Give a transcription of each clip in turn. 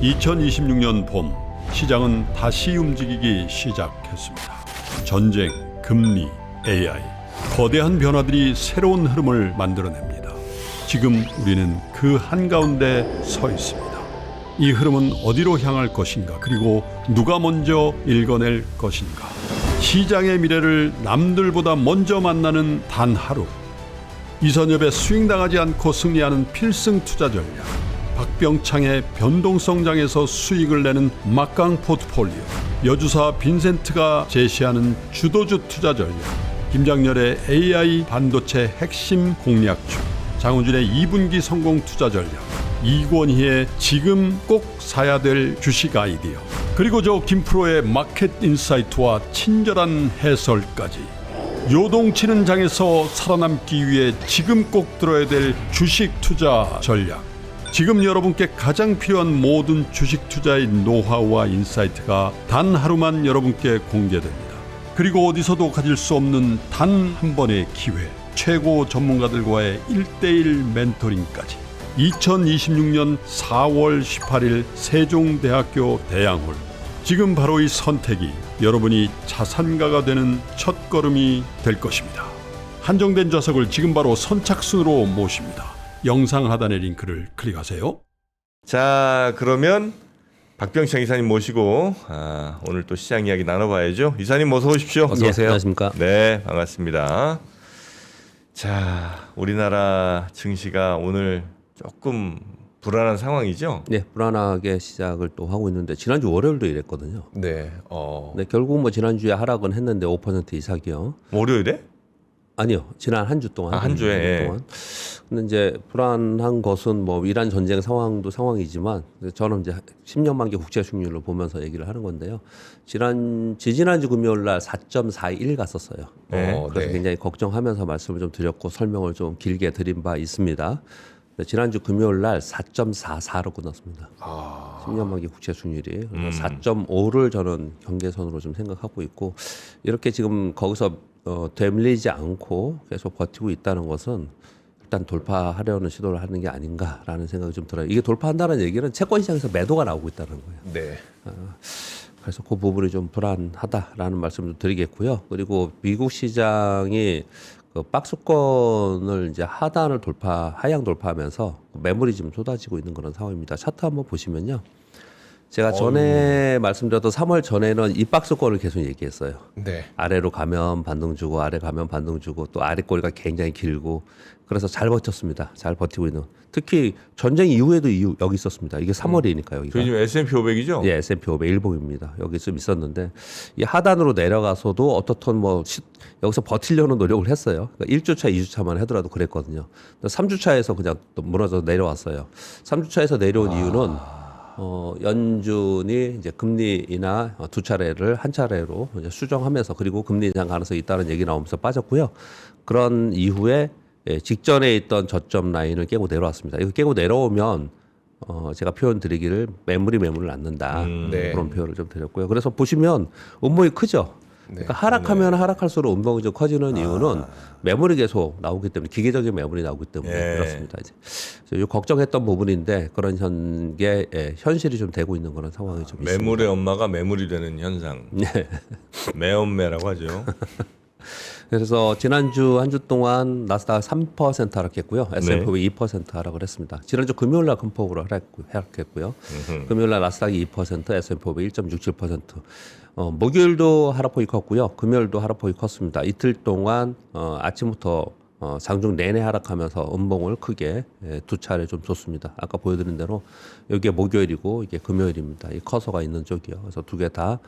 2026년 봄 시장은 다시 움직이기 시작했습니다. 전쟁, 금리, AI, 거대한 변화들이 새로운 흐름을 만들어냅니다. 지금 우리는 그 한가운데 서 있습니다. 이 흐름은 어디로 향할 것인가, 그리고 누가 먼저 읽어낼 것인가. 시장의 미래를 남들보다 먼저 만나는 단 하루. 이선엽의 스윙당하지 않고 승리하는 필승 투자 전략, 박병창의 변동성장에서 수익을 내는 막강 포트폴리오, 여주사 빈센트가 제시하는 주도주 투자 전략, 김장렬의 AI 반도체 핵심 공략주, 장훈준의 2분기 성공 투자 전략, 이권희의 지금 꼭 사야 될 주식 아이디어, 그리고 저 김프로의 마켓 인사이트와 친절한 해설까지. 요동치는 장에서 살아남기 위해 지금 꼭 들어야 될 주식 투자 전략. 지금 여러분께 가장 필요한 모든 주식 투자의 노하우와 인사이트가 단 하루만 여러분께 공개됩니다. 그리고 어디서도 가질 수 없는 단 한 번의 기회, 최고 전문가들과의 1:1 멘토링까지. 2026년 4월 18일 세종대학교 대양홀. 지금 바로 이 선택이 여러분이 자산가가 되는 첫걸음이 될 것입니다. 한정된 좌석을 지금 바로 선착순으로 모십니다. 영상 하단의 링크를 클릭하세요. 자, 그러면 박병창 이사님 모시고 오늘 또 시장 이야기 나눠봐야죠. 이사님 어서 오십시오. 어서 오세요. 안녕하십니까? 네, 반갑습니다. 자, 우리나라 증시가 오늘 조금 불안한 상황이죠? 네, 불안하게 시작을 또 하고 있는데 지난주 월요일도 이랬거든요. 네. 네, 결국 뭐 지난주에 하락은 했는데 5% 이상이요. 월요일에? 아니요, 지난 한 주 동안. 한 주에. 동안. 근데 이제 불안한 것은 뭐 이란 전쟁 상황도 상황이지만 저는 이제 10년 만기 국채 수익률을 보면서 얘기를 하는 건데요. 지지난주 금요일 날 4.41 갔었어요. 네. 그래서 굉장히 걱정하면서 말씀을 좀 드렸고 설명을 좀 길게 드린 바 있습니다. 지난주 금요일 날 4.44로 끝났습니다. 10년 만기 국채 수익률이 4.5를 저는 경계선으로 좀 생각하고 있고, 이렇게 지금 거기서 되밀리지 않고 계속 버티고 있다는 것은 일단 돌파하려는 시도를 하는 게 아닌가라는 생각이 좀 들어요. 이게 돌파한다는 얘기는 채권 시장에서 매도가 나오고 있다는 거예요. 네. 그래서 그 부분이 좀 불안하다라는 말씀을 드리겠고요. 그리고 미국 시장이 그 박스권을 이제 하단을 하향 돌파하면서 매물이 지금 쏟아지고 있는 그런 상황입니다. 차트 한번 보시면요. 제가 전에 말씀드렸던 3월 전에는 이 박스권을 계속 얘기했어요. 네. 아래로 가면 반등 주고, 아래 가면 반등 주고, 또 아래 꼬리가 굉장히 길고, 그래서 잘 버텼습니다. 잘 버티고 있는. 특히 전쟁 이후에도 여기 있었습니다. 이게 3월이니까 여기가. 저희 지금 S&P 500이죠? 예, S&P 500 일봉입니다. 여기 좀 있었는데 이 하단으로 내려가서도 어떻든 뭐 여기서 버티려는 노력을 했어요. 그러니까 1주차, 2주차만 하더라도 그랬거든요. 3주차에서 그냥 또 무너져서 내려왔어요. 3주차에서 내려온 이유는 연준이 이제 금리 인하 두 차례를 한 차례로 이제 수정하면서, 그리고 금리 인상 가능성이 있다는 얘기 나오면서 빠졌고요. 그런 이후에 직전에 있던 저점 라인을 깨고 내려왔습니다. 이거 깨고 내려오면 제가 표현 드리기를 매물을 낳는다. 네. 그런 표현을 좀 드렸고요. 그래서 보시면 음봉이 크죠. 그러니까 하락하면 하락할수록 음봉이 좀 커지는 이유는 매물이 계속 나오기 때문에, 기계적인 매물이 나오기 때문에 그렇습니다. 이제 걱정했던 부분인데 그런 게 현실이 좀 되고 있는 그런 상황이 좀 있습니다. 매물의 엄마가 매물이 되는 현상. 네. 매엄매라고 하죠. 그래서 지난주 한 주 동안 나스닥 3% 하락했고요. S&P 500 2% 하락을 했습니다. 지난주 금요일 날 큰 폭으로 하락했고요. 금요일 날 나스닥이 2%, S&P 500 1.67%. 목요일도 하락폭이 컸고요. 금요일도 하락폭이 컸습니다. 이틀 동안 아침부터 장중 내내 하락하면서 음봉을 크게 두 차례 좀 줬습니다. 아까 보여드린 대로 여기가 목요일이고 이게 금요일입니다. 이 커서가 있는 쪽이요. 그래서 두 개 다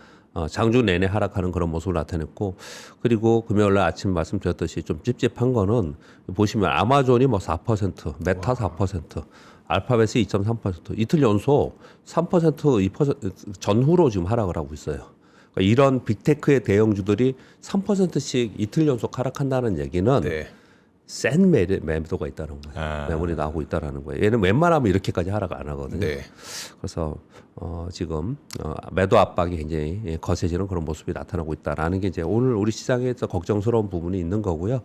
장중 내내 하락하는 그런 모습을 나타냈고, 그리고 금요일 날 아침 말씀드렸듯이 좀 찝찝한 거는 보시면 아마존이 뭐 4%, 메타 4%, 알파벳이 2.3%, 이틀 연속 3%, 2% 전후로 지금 하락을 하고 있어요. 그러니까 이런 빅테크의 대형주들이 3%씩 이틀 연속 하락한다는 얘기는 센 매도가 있다는 거예요. 매물이 나오고 있다라는 거예요. 얘는 웬만하면 이렇게까지 하락 안 하거든요. 네. 그래서 지금 매도 압박이 굉장히 거세지는 그런 모습이 나타나고 있다라는 게 이제 오늘 우리 시장에서 걱정스러운 부분이 있는 거고요.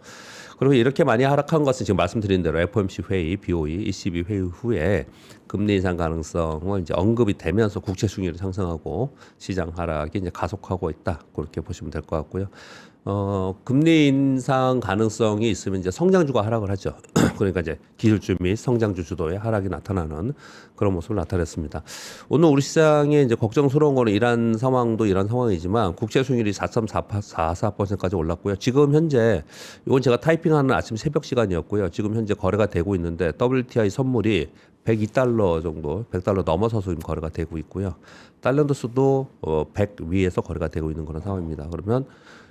그리고 이렇게 많이 하락한 것은 지금 말씀드린 대로 FOMC 회의, BOE, ECB 회의 후에 금리 인상 가능성을 이제 언급이 되면서 국채 수익률이 상승하고 시장 하락이 이제 가속하고 있다. 그렇게 보시면 될 것 같고요. 금리 인상 가능성이 있으면 이제 성장주가 하락을 하죠. 그러니까 이제 기술주 및 성장주 주도의 하락이 나타나는 그런 모습을 나타냈습니다. 오늘 우리 시장에 이제 걱정스러운 거는 이런 상황이지만 국채 수익률이 4.44%까지 올랐고요. 지금 현재 이건 제가 타이핑하는 아침 새벽 시간이었고요. 지금 현재 거래가 되고 있는데 WTI 선물이 102달러 정도, 100달러 넘어서서 지금 거래가 되고 있고요. 달러인더스도 100 위에서 거래가 되고 있는 그런 상황입니다. 그러면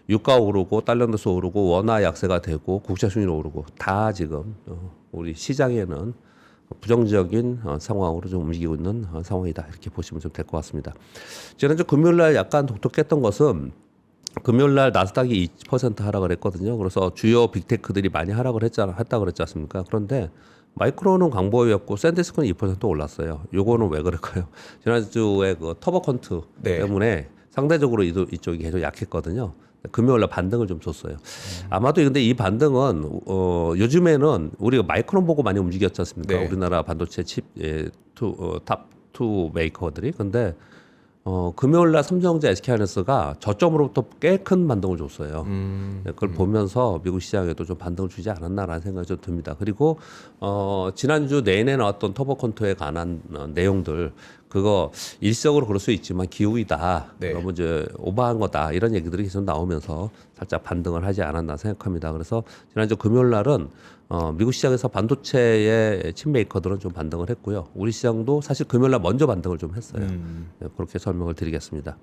유가 오르고 달러인더스 오르고 원화 약세가 되고 국채 수익률 오르고 다 지금 우리 시장에는 부정적인 상황으로 좀 움직이고 있는 상황이다. 이렇게 보시면 좀 될 것 같습니다. 지난주 금요일 날 약간 독특했던 것은 금요일 날 나스닥이 2% 하락을 했거든요. 그래서 주요 빅테크들이 많이 하락을 했다 그랬지 않습니까? 그런데 마이크론은 강보였고 샌디스크는 2% 올랐어요. 요거는 왜 그럴까요? 지난주에 그 터보컨트 네. 때문에 상대적으로 이쪽이 계속 약했거든요. 금요일 날 반등을 좀 줬어요. 아마도 근데 이 반등은 요즘에는 우리가 마이크론 보고 많이 움직였지 않습니까? 네. 우리나라 반도체 칩 탑2 메이커들이. 근데 금요일 날 삼성전자 SK하이닉스가 저점으로부터 꽤 큰 반등을 줬어요. 그걸 보면서 미국 시장에도 좀 반등을 주지 않았나라는 생각이 좀 듭니다. 그리고 지난주 내내 나왔던 터보컨트에 관한 내용들 그거 일시적으로 그럴 수 있지만 기우이다. 네. 너무 이제 오버한 거다. 이런 얘기들이 계속 나오면서 살짝 반등을 하지 않았나 생각합니다. 그래서 지난주 금요일 날은 미국 시장에서 반도체의 칩메이커들은 좀 반등을 했고요. 우리 시장도 사실 금요일 날 먼저 반등을 좀 했어요. 네, 그렇게 설명을 드리겠습니다.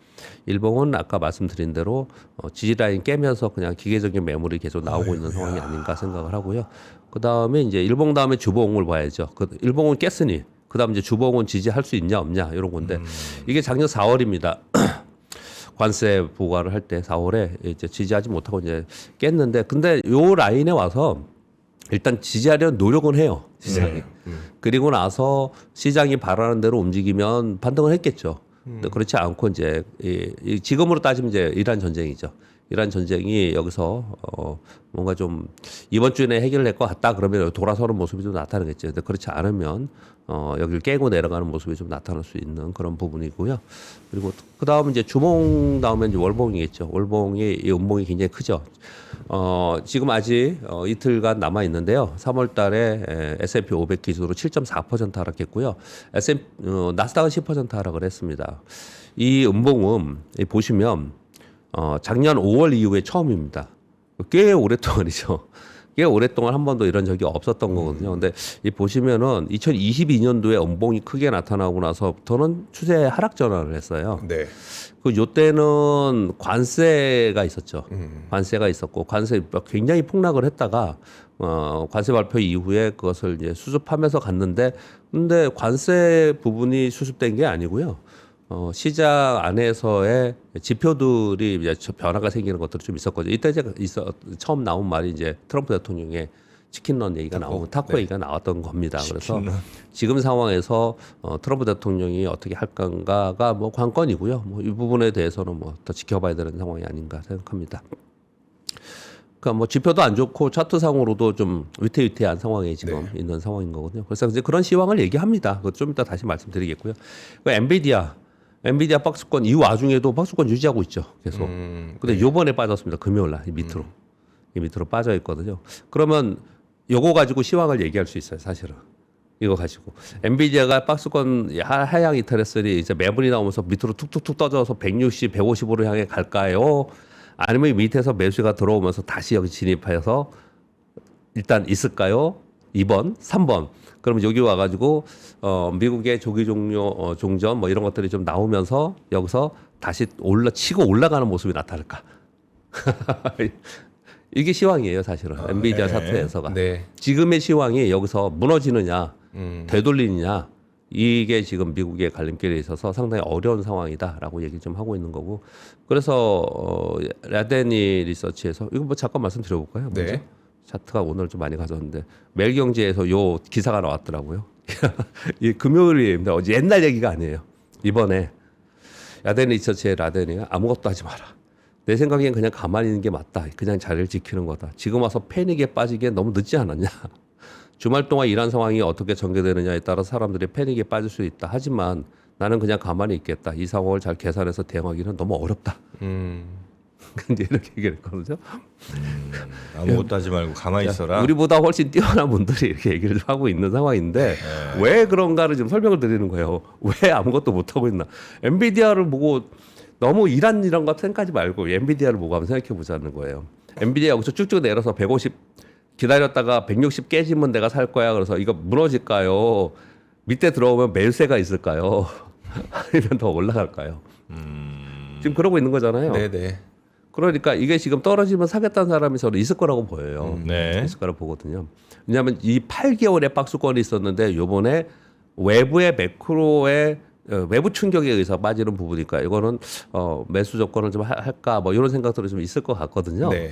일봉은 아까 말씀드린 대로 지지라인 깨면서 그냥 기계적인 매물이 계속 나오고 있는 상황이 아닌가 생각을 하고요. 그 다음에 이제 일봉 다음에 주봉을 봐야죠. 일봉은 깼으니 그 다음 이제 주봉은 지지할 수 있냐 없냐 이런 건데 이게 작년 4월입니다. 관세 부과를 할 때 4월에 이제 지지하지 못하고 이제 깼는데 근데 요 라인에 와서 일단 지지하려는 노력은 해요 시장이. 그리고 나서 시장이 바라는 대로 움직이면 반등을 했겠죠. 근데 그렇지 않고 이제 지금으로 따지면 이제 이란 전쟁이죠. 이란 전쟁이 여기서 뭔가 좀 이번 주에 해결될 것 같다 그러면 돌아서는 모습이 좀 나타나겠죠. 근데 그렇지 않으면 여기를 깨고 내려가는 모습이 좀 나타날 수 있는 그런 부분이고요. 그리고 그 다음 이제 주봉 다음에 이제 월봉이겠죠. 월봉이 이 음봉이 굉장히 크죠. 지금 아직 이틀간 남아 있는데요. 3월달에 S&P 500 기준으로 7.4% 하락했고요. 나스닥은 10% 하락을 했습니다. 이 음봉은 보시면 작년 5월 이후에 처음입니다. 꽤 오랫동안이죠. 꽤 오랫동안 한 번도 이런 적이 없었던 거거든요. 근데 이 보시면은 2022년도에 음봉이 크게 나타나고 나서부터는 추세 하락 전환을 했어요. 네. 그 요때는 관세가 있었죠. 관세가 있었고 관세 굉장히 폭락을 했다가 관세 발표 이후에 그것을 이제 수습하면서 갔는데 근데 관세 부분이 수습된 게 아니고요. 시장 안에서의 지표들이 이제 변화가 생기는 것들이 좀 있었거든요. 이때 제가 처음 나온 말이 이제 트럼프 대통령의 치킨런 얘기가 나오고 타코 얘기가 나왔던 겁니다. 그래서 지금 상황에서 트럼프 대통령이 어떻게 할 건가가 뭐 관건이고요. 뭐 이 부분에 대해서는 뭐 더 지켜봐야 되는 상황이 아닌가 생각합니다. 그러니까 뭐 지표도 안 좋고 차트상으로도 좀 위태위태한 상황에 지금 있는 상황인 거거든요. 그래서 이제 그런 시황을 얘기합니다. 그것 좀 이따 다시 말씀드리겠고요. 엔비디아 박스권 이 와중에도 박스권 유지하고 있죠. 계속. 근데 요번에 빠졌습니다. 금요일 날 밑으로. 이 밑으로 빠져 있거든요. 그러면 요거 가지고 시황을 얘기할 수 있어요. 사실은. 이거 가지고. 엔비디아가 박스권 하향 이탈했으니 이제 매물이 나오면서 밑으로 툭툭툭 떠져서 160, 150으로 향해 갈까요? 아니면 밑에서 매수가 들어오면서 다시 여기 진입해서 일단 있을까요? 2번, 3번. 그러면 여기 와가지고 미국의 조기 종료 종전 뭐 이런 것들이 좀 나오면서 여기서 다시 치고 올라가는 모습이 나타날까? 이게 시황이에요, 사실은. 엔비디아 차트에서가. 네. 지금의 시황이 여기서 무너지느냐, 되돌리느냐, 이게 지금 미국의 갈림길에 있어서 상당히 어려운 상황이다라고 얘기 좀 하고 있는 거고. 그래서 라데니 리서치에서 이거 뭐 잠깐 말씀드려볼까요? 먼저? 네. 차트가 오늘 좀 많이 가졌는데 매일경제에서 요 기사가 나왔더라고요. 이 금요일입니다. 어제 옛날 얘기가 아니에요. 이번에 야덴 리서치의 라덴이 아무것도 하지 마라. 내 생각엔 그냥 가만히 있는 게 맞다. 그냥 자리를 지키는 거다. 지금 와서 패닉에 빠지기엔 너무 늦지 않았냐. 주말 동안 일한 상황이 어떻게 전개되느냐에 따라 사람들이 패닉에 빠질 수 있다. 하지만 나는 그냥 가만히 있겠다. 이 상황을 잘 계산해서 대응하기는 너무 어렵다. 근데 이렇게 얘기를 했거든요. 아무것도 하지 말고 가만히 있어라. 우리보다 훨씬 뛰어난 분들이 이렇게 얘기를 하고 있는 상황인데 왜 그런가를 지금 설명을 드리는 거예요. 왜 아무것도 못 하고 있나? 엔비디아를 보고 너무 이런 거 생각하지 말고 엔비디아를 보고 한번 생각해 보자는 거예요. 엔비디아 여기서 쭉쭉 내려서 150 기다렸다가 160 깨지면 내가 살 거야. 그래서 이거 무너질까요? 밑에 들어오면 매수세가 있을까요? 아니면 더 올라갈까요? 지금 그러고 있는 거잖아요. 네네. 그러니까 이게 지금 떨어지면 사겠다는 사람이 저는 있을 거라고 보여요. 네. 있을 거라고 보거든요. 왜냐하면 이 8개월의 박스권이 있었는데 요번에 외부의 매크로의 외부 충격에 의해서 빠지는 부분이니까 이거는 매수 조건을 좀 할까 뭐 이런 생각들이 좀 있을 것 같거든요. 네.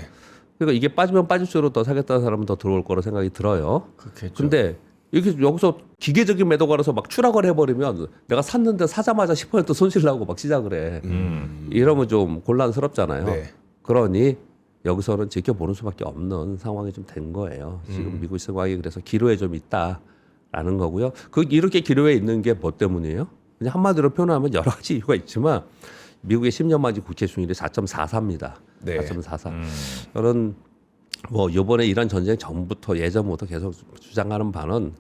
그러니까 이게 빠지면 빠질수록 더 사겠다는 사람은 더 들어올 거로 생각이 들어요. 그렇겠죠. 근데 이렇게 여기서 기계적인 매도가라서 막 추락을 해버리면 내가 샀는데 사자마자 10% 손실 나고 막 시작을 해. 이러면 좀 곤란스럽잖아요. 네. 그러니 여기서는 지켜보는 수밖에 없는 상황이 좀 된 거예요. 지금 미국 상황이 그래서 기로에 좀 있다라는 거고요. 그 이렇게 기로에 있는 게 뭐 때문이에요? 그냥 한마디로 표현하면 여러 가지 이유가 있지만 미국의 10년 만기 국채 수익률이 4.44입니다. 네. 4.44. 저는 뭐 이번에 이란 전쟁 전부터 예전부터 계속 주장하는 바는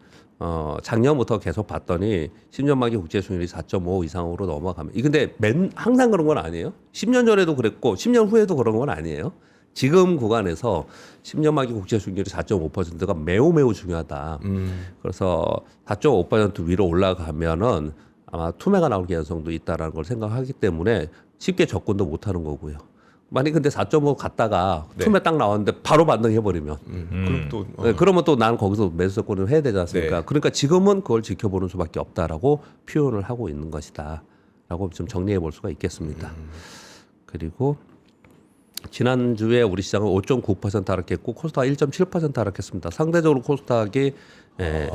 작년부터 계속 봤더니 10년 만기 국제 수익률이 4.5 이상으로 넘어가면 근데 항상 그런 건 아니에요. 10년 전에도 그랬고 10년 후에도 그런 건 아니에요. 지금 구간에서 10년 만기 국제 수익률이 4.5%가 매우 중요하다. 그래서 4.5% 위로 올라가면은 아마 투매가 나올 가능성도 있다라는 걸 생각하기 때문에 쉽게 접근도 못 하는 거고요. 만약 근데 4.5 갔다가 네. 투매 딱 나왔는데 바로 반등해버리면 그럼 또 네, 그러면 또 난 거기서 매수권을 해야 되지 않습니까? 네. 그러니까 지금은 그걸 지켜보는 수밖에 없다라고 표현을 하고 있는 것이다라고 좀 정리해 볼 수가 있겠습니다. 그리고 지난주에 우리 시장은 5.9% 하락했고 코스닥 1.7% 하락했습니다. 상대적으로 코스닥이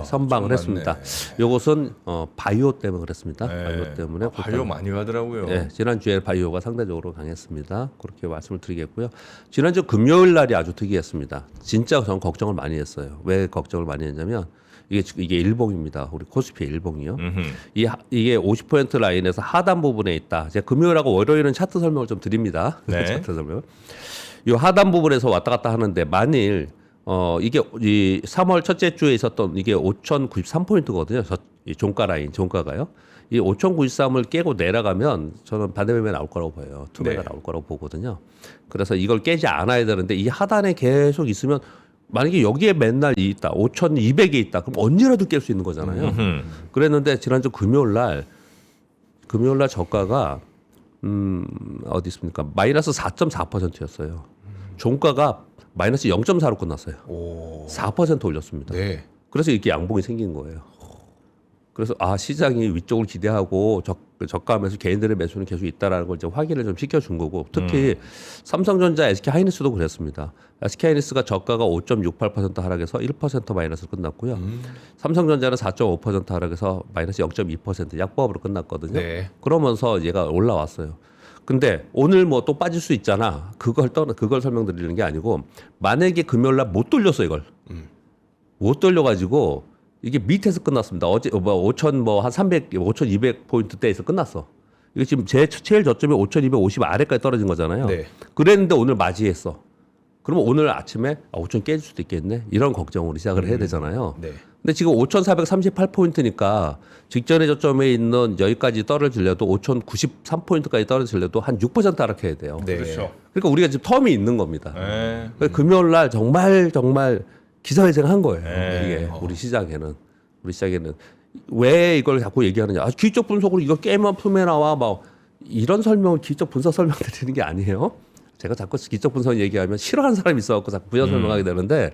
선방을 좀 했습니다. 많네. 이것은 바이오 때문에 그랬습니다. 네. 바이오 때문에 바이오 많이 가더라고요. 네, 지난주에 바이오가 상대적으로 강했습니다. 그렇게 말씀을 드리겠고요. 지난주 금요일 날이 아주 특이했습니다. 진짜 저는 걱정을 많이 했어요. 왜 걱정을 많이 했냐면 이게 일봉입니다. 우리 코스피의 일봉이요. 이게 50% 라인에서 하단 부분에 있다. 제가 금요일하고 월요일은 차트 설명을 좀 드립니다. 네. 차트 설명. 이 하단 부분에서 왔다 갔다 하는데 만일 이게 이 3월 첫째 주에 있었던 이게 5,093포인트거든요. 이 종가 라인, 종가가요. 이 5,093을 깨고 내려가면 저는 반대매매 나올 거라고 보여요. 투매가 네. 나올 거라고 보거든요. 그래서 이걸 깨지 않아야 되는데 이 하단에 계속 있으면 만약에 여기에 맨날 있다, 5,200에 있다, 그럼 언제라도 깰 수 있는 거잖아요. 그랬는데 지난주 금요일 날 저가가 어디 있습니까? 마이너스 4.4%였어요. 종가가 마이너스 0.4로 끝났어요. 오. 4% 올렸습니다. 네. 그래서 이렇게 양봉이 생긴 거예요. 그래서 시장이 위쪽을 기대하고 저가하면서 개인들의 매수는 계속 있다라는 걸 이제 확인을 좀 시켜준 거고 특히 삼성전자, SK하이닉스도 그랬습니다. SK하이닉스가 저가가 5.68% 하락해서 1% 마이너스로 끝났고요. 삼성전자는 4.5% 하락해서 마이너스 0.2% 약보합으로 끝났거든요. 네. 그러면서 얘가 올라왔어요. 근데 오늘 뭐 또 빠질 수 있잖아. 그걸 설명드리는 게 아니고 만약에 금요일 날 못 돌렸어 이걸. 못 돌려가지고 이게 밑에서 끝났습니다. 어제 5,000 뭐 한 300, 5,200 포인트대에서 끝났어. 이게 지금 제일 저점이 5,250 아래까지 떨어진 거잖아요. 네. 그랬는데 오늘 맞이했어. 그러면 오늘 아침에 5,000 깨질 수도 있겠네. 이런 걱정으로 시작을 해야 되잖아요. 네. 근데 지금 5,438포인트니까 직전의 저점에 있는 여기까지 떨어지려도 5,093포인트까지 떨어지려도 한 6% 하락해야 돼요. 네. 그렇죠. 그러니까 우리가 지금 텀이 있는 겁니다. 네. 그러니까 금요일 날 정말 기사회생한 거예요. 네. 이게 우리 시장에는 왜 이걸 자꾸 얘기하느냐? 기적 분석으로 이거 깨면 품에 나와 막 이런 설명을 기적 분석 설명 드리는 게 아니에요. 제가 자꾸 기적 분석 얘기하면 싫어하는 사람이 있어갖고 자꾸 부연 설명하게 되는데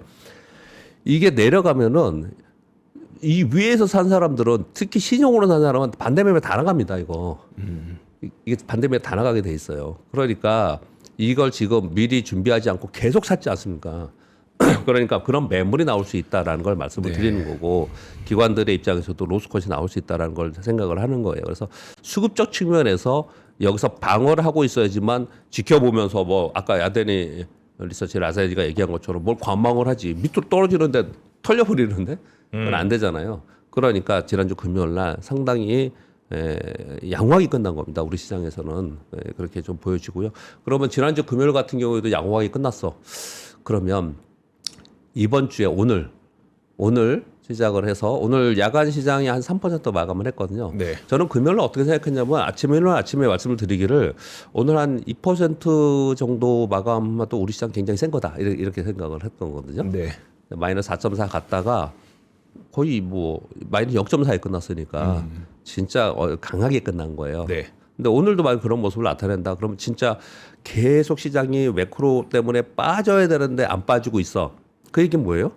이게 내려가면은 이 위에서 산 사람들은 특히 신용으로 산 사람은 반대매매 다 나갑니다. 이거 이게 반대매매 다 나가게 돼 있어요. 그러니까 이걸 지금 미리 준비하지 않고 계속 샀지 않습니까? 그러니까 그런 매물이 나올 수 있다라는 걸 말씀을 드리는 거고 기관들의 입장에서도 로스컷이 나올 수 있다라는 걸 생각을 하는 거예요. 그래서 수급적 측면에서 여기서 방어를 하고 있어야지만 지켜보면서 뭐 아까 야데니 리서치 라사이가 얘기한 것처럼 뭘 관망을 하지 밑으로 떨어지는데 털려버리는데 그건 안 되잖아요. 그러니까 지난주 금요일 날 상당히 양호하게 끝난 겁니다. 우리 시장에서는 그렇게 좀 보여지고요. 그러면 지난주 금요일 같은 경우에도 양호하게 끝났어. 그러면 이번 주에 오늘 시작을 해서 오늘 야간 시장이 한 3% 마감을 했거든요. 네. 저는 금요일 날 어떻게 생각했냐면 아침에 말씀을 드리기를 오늘 한 2% 정도 마감도 우리 시장 굉장히 센 거다 이렇게 생각을 했던 거거든요. 네. 마이너스 4.4 갔다가 거의 뭐 마이너스 0.4에 끝났으니까 진짜 강하게 끝난 거예요. 네. 근데 오늘도 만약 그런 모습을 나타낸다. 그러면 진짜 계속 시장이 매크로 때문에 빠져야 되는데 안 빠지고 있어. 그 얘기는 뭐예요?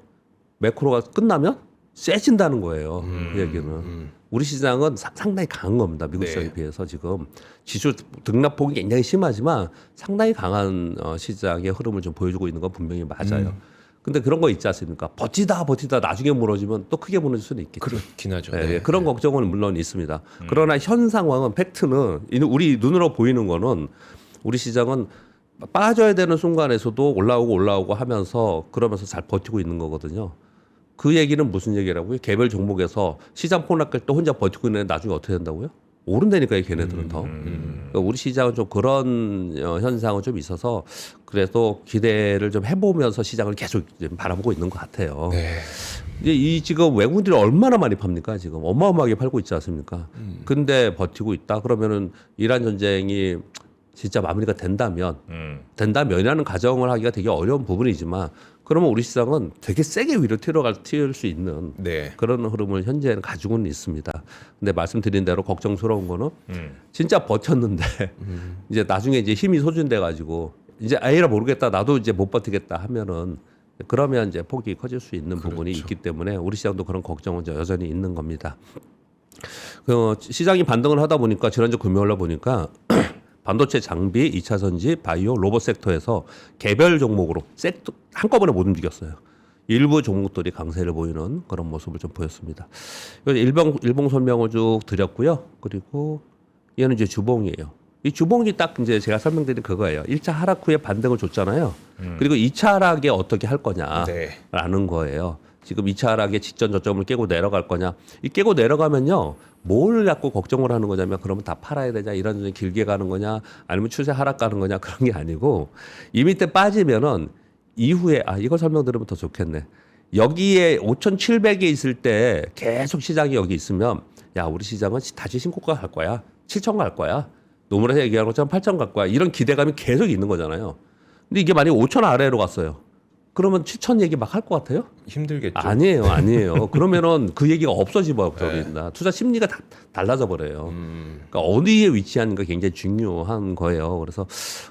매크로가 끝나면 세진다는 거예요. 그 얘기는. 우리 시장은 상당히 강한 겁니다. 미국 네. 시장에 비해서 지금 지수 등락폭이 굉장히 심하지만 상당히 강한 시장의 흐름을 좀 보여주고 있는 건 분명히 맞아요. 근데 그런 거 있지 않습니까? 버티다 나중에 무너지면 또 크게 무너질 수는 있겠죠. 그렇긴 하죠. 네, 네. 그런 걱정은 물론 있습니다. 그러나 현 상황은 팩트는 우리 눈으로 보이는 거는 우리 시장은 빠져야 되는 순간에서도 올라오고 하면서 그러면서 잘 버티고 있는 거거든요. 그 얘기는 무슨 얘기라고요? 개별 종목에서 시장 폭락할 때 혼자 버티고 있는 애 나중에 어떻게 된다고요? 오른다니까요, 걔네들은 더. 그러니까 우리 시장은 좀 그런 현상은 좀 있어서 그래도 기대를 좀 해보면서 시장을 계속 좀 바라보고 있는 것 같아요. 네. 이제 이 지금 외국인들이 얼마나 많이 팝니까? 지금 어마어마하게 팔고 있지 않습니까? 근데 버티고 있다. 그러면은 이란 전쟁이 진짜 마무리가 된다면이라는 가정을 하기가 되게 어려운 부분이지만 그러면 우리 시장은 되게 세게 위로 튈 수 있는 네. 그런 흐름을 현재는 가지고는 있습니다. 근데 말씀드린 대로 걱정스러운 거는 진짜 버텼는데 이제 나중에 이제 힘이 소진돼 가지고 이제 아예라 모르겠다 나도 이제 못 버티겠다 하면은 그러면 이제 폭이 커질 수 있는 부분이 있기 때문에 우리 시장도 그런 걱정은 여전히 있는 겁니다. 시장이 반등을 하다 보니까 지난주 금요일날 보니까 반도체 장비, 2차 전지, 바이오, 로봇 섹터에서 개별 종목으로 한꺼번에 못 움직였어요. 일부 종목들이 강세를 보이는 그런 모습을 좀 보였습니다. 일봉 설명을 쭉 드렸고요. 그리고 얘는 이제 주봉이에요. 이 주봉이 딱 이제 제가 설명드린 그거예요. 1차 하락 후에 반등을 줬잖아요. 그리고 2차 하락에 어떻게 할 거냐라는 거예요. 지금 2차 하락의 직전 저점을 깨고 내려갈 거냐. 이 깨고 내려가면요. 뭘 갖고 걱정을 하는 거냐면 그러면 다 팔아야 되냐 이런 길게 가는 거냐 아니면 추세 하락 가는 거냐 그런 게 아니고 이 밑에 빠지면은 이후에 이걸 설명드리면 더 좋겠네. 여기에 5,700에 있을 때 계속 시장이 여기 있으면 야 우리 시장은 다시 신고가 갈 거야. 7,000 갈 거야. 노무라에서 얘기하는 것처럼 8,000 갈 거야. 이런 기대감이 계속 있는 거잖아요. 근데 이게 만약에 5,000 아래로 갔어요. 그러면 7,000 얘기 막 할 것 같아요? 힘들겠죠. 아니에요. 그러면은 그 얘기가 없어집니다. 투자 심리가 다 달라져 버려요. 그러니까 어디에 위치하는가 굉장히 중요한 거예요. 그래서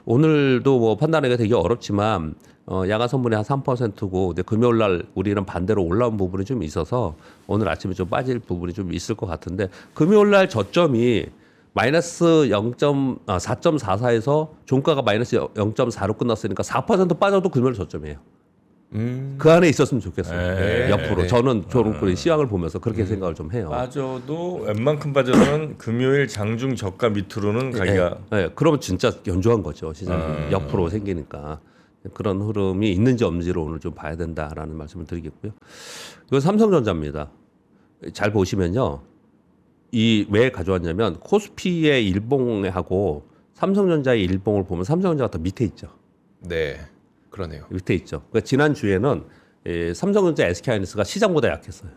오늘도 뭐 판단하기가 되게 어렵지만 야간 선물이 한 3%고 근데 금요일 날 우리는 반대로 올라온 부분이 좀 있어서 오늘 아침에 좀 빠질 부분이 좀 있을 것 같은데 금요일 날 저점이 마이너스 4.44에서 종가가 마이너스 0.4로 끝났으니까 4% 빠져도 금요일 저점이에요. 그 안에 있었으면 좋겠어요. 네. 옆으로 네. 저는 그 시황을 보면서 그렇게 생각을 좀 해요. 빠져도 웬만큼 빠져서는 금요일 장중 저가 밑으로는 가기가 네, 그러면 진짜 연조한 거죠. 시장이 옆으로 생기니까 그런 흐름이 있는지 없는지를 오늘 좀 봐야 된다라는 말씀을 드리겠고요. 이건 삼성전자입니다. 잘 보시면요. 이 왜 가져왔냐면 코스피의 일봉하고 삼성전자의 일봉을 보면 삼성전자가 더 밑에 있죠. 네. 그러네요. 밑에 있죠. 그러니까 지난 주에는 삼성전자, SK하이닉스가 시장보다 약했어요.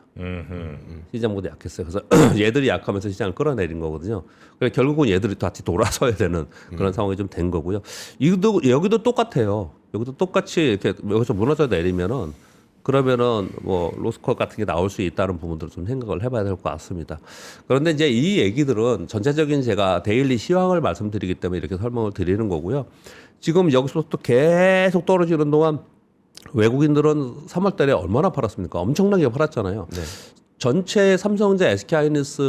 시장보다 약했어요. 그래서 얘들이 약하면서 시장을 끌어내린 거거든요. 그래서 결국은 얘들이 다시 돌아서야 되는 그런 상황이 좀 된 거고요. 여기도 똑같아요. 여기도 똑같이 이렇게 여기서 무너져 내리면은 그러면은 뭐 로스컷 같은 게 나올 수 있다는 부분들을 좀 생각을 해봐야 될 것 같습니다. 그런데 이제 이 얘기들은 전체적인 제가 데일리 시황을 말씀드리기 때문에 이렇게 설명을 드리는 거고요. 지금 여기서부터 계속 떨어지는 동안 외국인들은 3월달에 얼마나 팔았습니까? 엄청나게 팔았잖아요. 네. 전체 삼성전자, SK하이닉스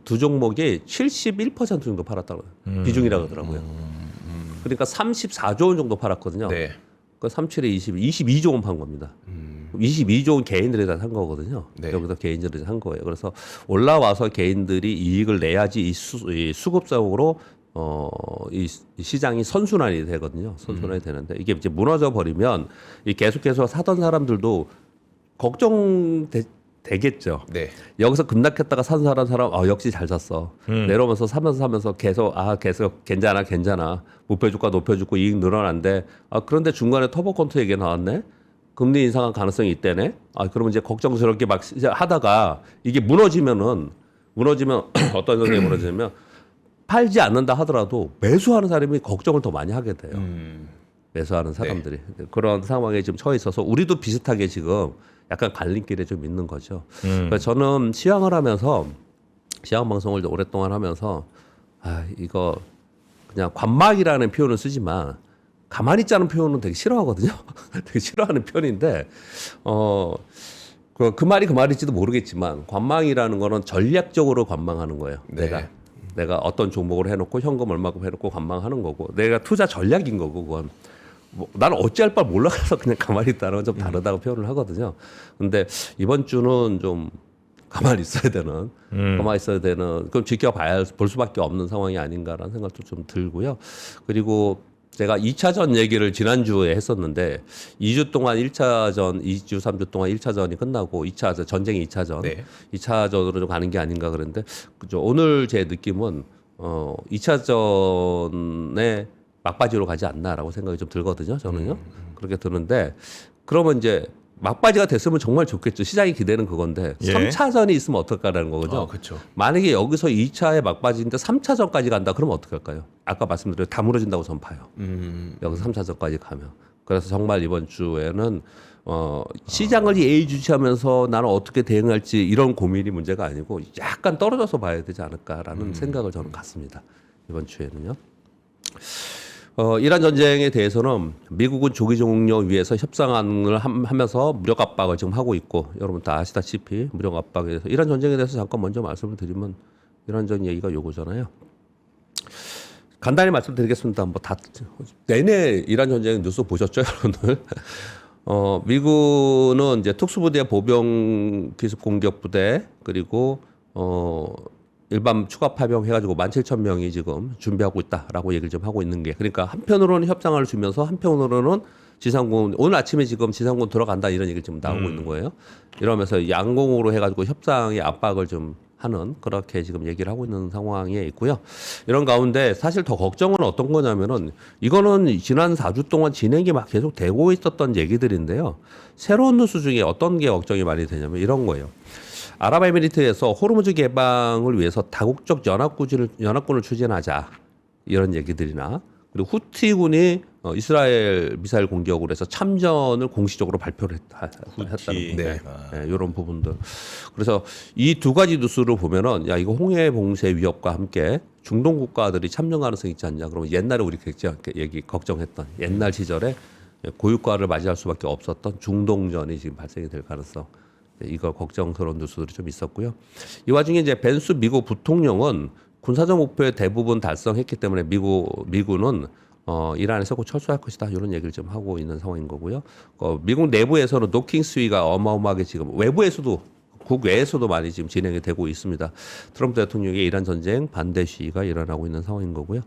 두 종목이 71% 정도 팔았다고 비중이라고 하더라고요. 그러니까 34조 원 정도 팔았거든요. 네. 그 37에 22조 원 판 겁니다. 22조 원 개인들이 다 산 거거든요. 네. 여기서 개인들이 산 거예요. 그래서 올라와서 개인들이 이익을 내야지 이 수급적으로 이 시장이 선순환이 되거든요. 선순환이 되는데 이게 이제 무너져 버리면 이 계속해서 사던 사람들도 걱정되겠죠. 네. 여기서 급락했다가 산 사람 역시 잘 샀어. 내려오면서 사면서 계속 괜찮아. 목표주가 높여주고 이익 늘어난대. 그런데 중간에 터보컨트 얘기가 나왔네. 금리 인상한 가능성이 있대네. 그러면 이제 걱정스럽게 막 하다가 이게 무너지면 어떤 전쟁이 무너지면 팔지 않는다 하더라도 매수하는 사람이 걱정을 더 많이 하게 돼요. 매수하는 사람들이 그런 상황에 지금 처해 있어서 우리도 비슷하게 지금 약간 갈림길에 좀 있는 거죠. 그래서 저는 시황을 하면서 시황 방송을 오랫동안 하면서 이거 그냥 관망이라는 표현을 쓰지만 가만히 있자는 표현은 되게 싫어하거든요. 되게 싫어하는 편인데 그 말이 그 말일지도 모르겠지만 관망이라는 거는 전략적으로 관망하는 거예요. 네. 내가 어떤 종목을 해놓고 현금 얼마큼 해놓고 관망하는 거고 내가 투자 전략인 거고 그건 나는 어찌할 바를 몰라서 그냥 가만히 있다는 건 좀 다르다고 표현을 하거든요. 근데 이번 주는 좀 가만히 있어야 되는 그럼 지켜봐야 볼 수밖에 없는 상황이 아닌가라는 생각도 좀 들고요. 그리고 제가 2차전 얘기를 지난주에 했었는데 2주 동안 1차전, 2주, 3주 동안 1차전이 끝나고 2차전, 전쟁의 2차전, 네. 2차전으로 좀 가는 게 아닌가 그랬는데 그죠. 오늘 제 느낌은 2차전에 막바지로 가지 않나라고 생각이 좀 들거든요. 저는요. 그렇게 드는데 그러면 이제 막바지가 됐으면 정말 좋겠죠. 시장이 기대는 그건데 예. 3차전이 있으면 어떨까라는 거거든요. 그렇죠. 만약에 여기서 2차의 막바지인데 3차전까지 간다 그러면 어떻게 할까요? 아까 말씀드린 다 무너진다고 전 봐요. 여기서 3차전까지 가면. 그래서 정말 이번 주에는 시장을 예의주시하면서 나는 어떻게 대응할지 이런 고민이 문제가 아니고 약간 떨어져서 봐야 되지 않을까라는 생각을 저는 갖습니다. 이번 주에는요. 이란 전쟁에 대해서는 미국은 조기 종료 위해서 협상안을 하면서 무력 압박을 지금 하고 있고 여러분 다 아시다시피 무력 압박에 대해서 이란 전쟁에 대해서 잠깐 먼저 말씀을 드리면 이란전 얘기가 요거잖아요. 간단히 말씀드리겠습니다. 뭐 다 내내 이란 전쟁 뉴스 보셨죠, 여러분들? 미군은 이제 특수부대 보병 기습 공격 부대 그리고 일반 추가 파병 해가지고 17,000명이 지금 준비하고 있다라고 얘기를 좀 하고 있는 게 그러니까 한편으로는 협상을 주면서 한편으로는 지상군 오늘 아침에 지금 지상군 들어간다 이런 얘기를 지금 나오고 있는 거예요. 이러면서 양공으로 해가지고 협상의 압박을 좀 하는 그렇게 지금 얘기를 하고 있는 상황에 있고요. 이런 가운데 사실 더 걱정은 어떤 거냐면은 이거는 지난 4주 동안 진행이 막 계속 되고 있었던 얘기들인데요. 새로운 뉴스 중에 어떤 게 걱정이 많이 되냐면 이런 거예요. 아랍에미리트에서 호르무즈 개방을 위해서 다국적 연합군을 추진하자 이런 얘기들이나 그리고 후티군이 이스라엘 미사일 공격으로 해서 참전을 공식적으로 발표를 했다는 네. 이런 부분들. 그래서 이 두 가지 뉴스를 보면은 야 이거 홍해 봉쇄 위협과 함께 중동 국가들이 참전 가능성이 있지 않냐. 그러면 옛날에 우리 걱정했던 옛날 시절에 고유가를 맞이할 수밖에 없었던 중동전이 지금 발생이 될 가능성. 이거 걱정스러운 뉴스들이 좀 있었고요. 이 와중에 이제 벤스 미국 부통령은 군사적 목표에 대부분 달성했기 때문에 미군은 이란에서 곧 철수할 것이다 이런 얘기를 좀 하고 있는 상황인 거고요. 미국 내부에서는 노킹 수위가 어마어마하게 지금 외부에서도 국외에서도 많이 지금 진행이 되고 있습니다. 트럼프 대통령의 이란 전쟁 반대 시위가 일어나고 있는 상황인 거고요.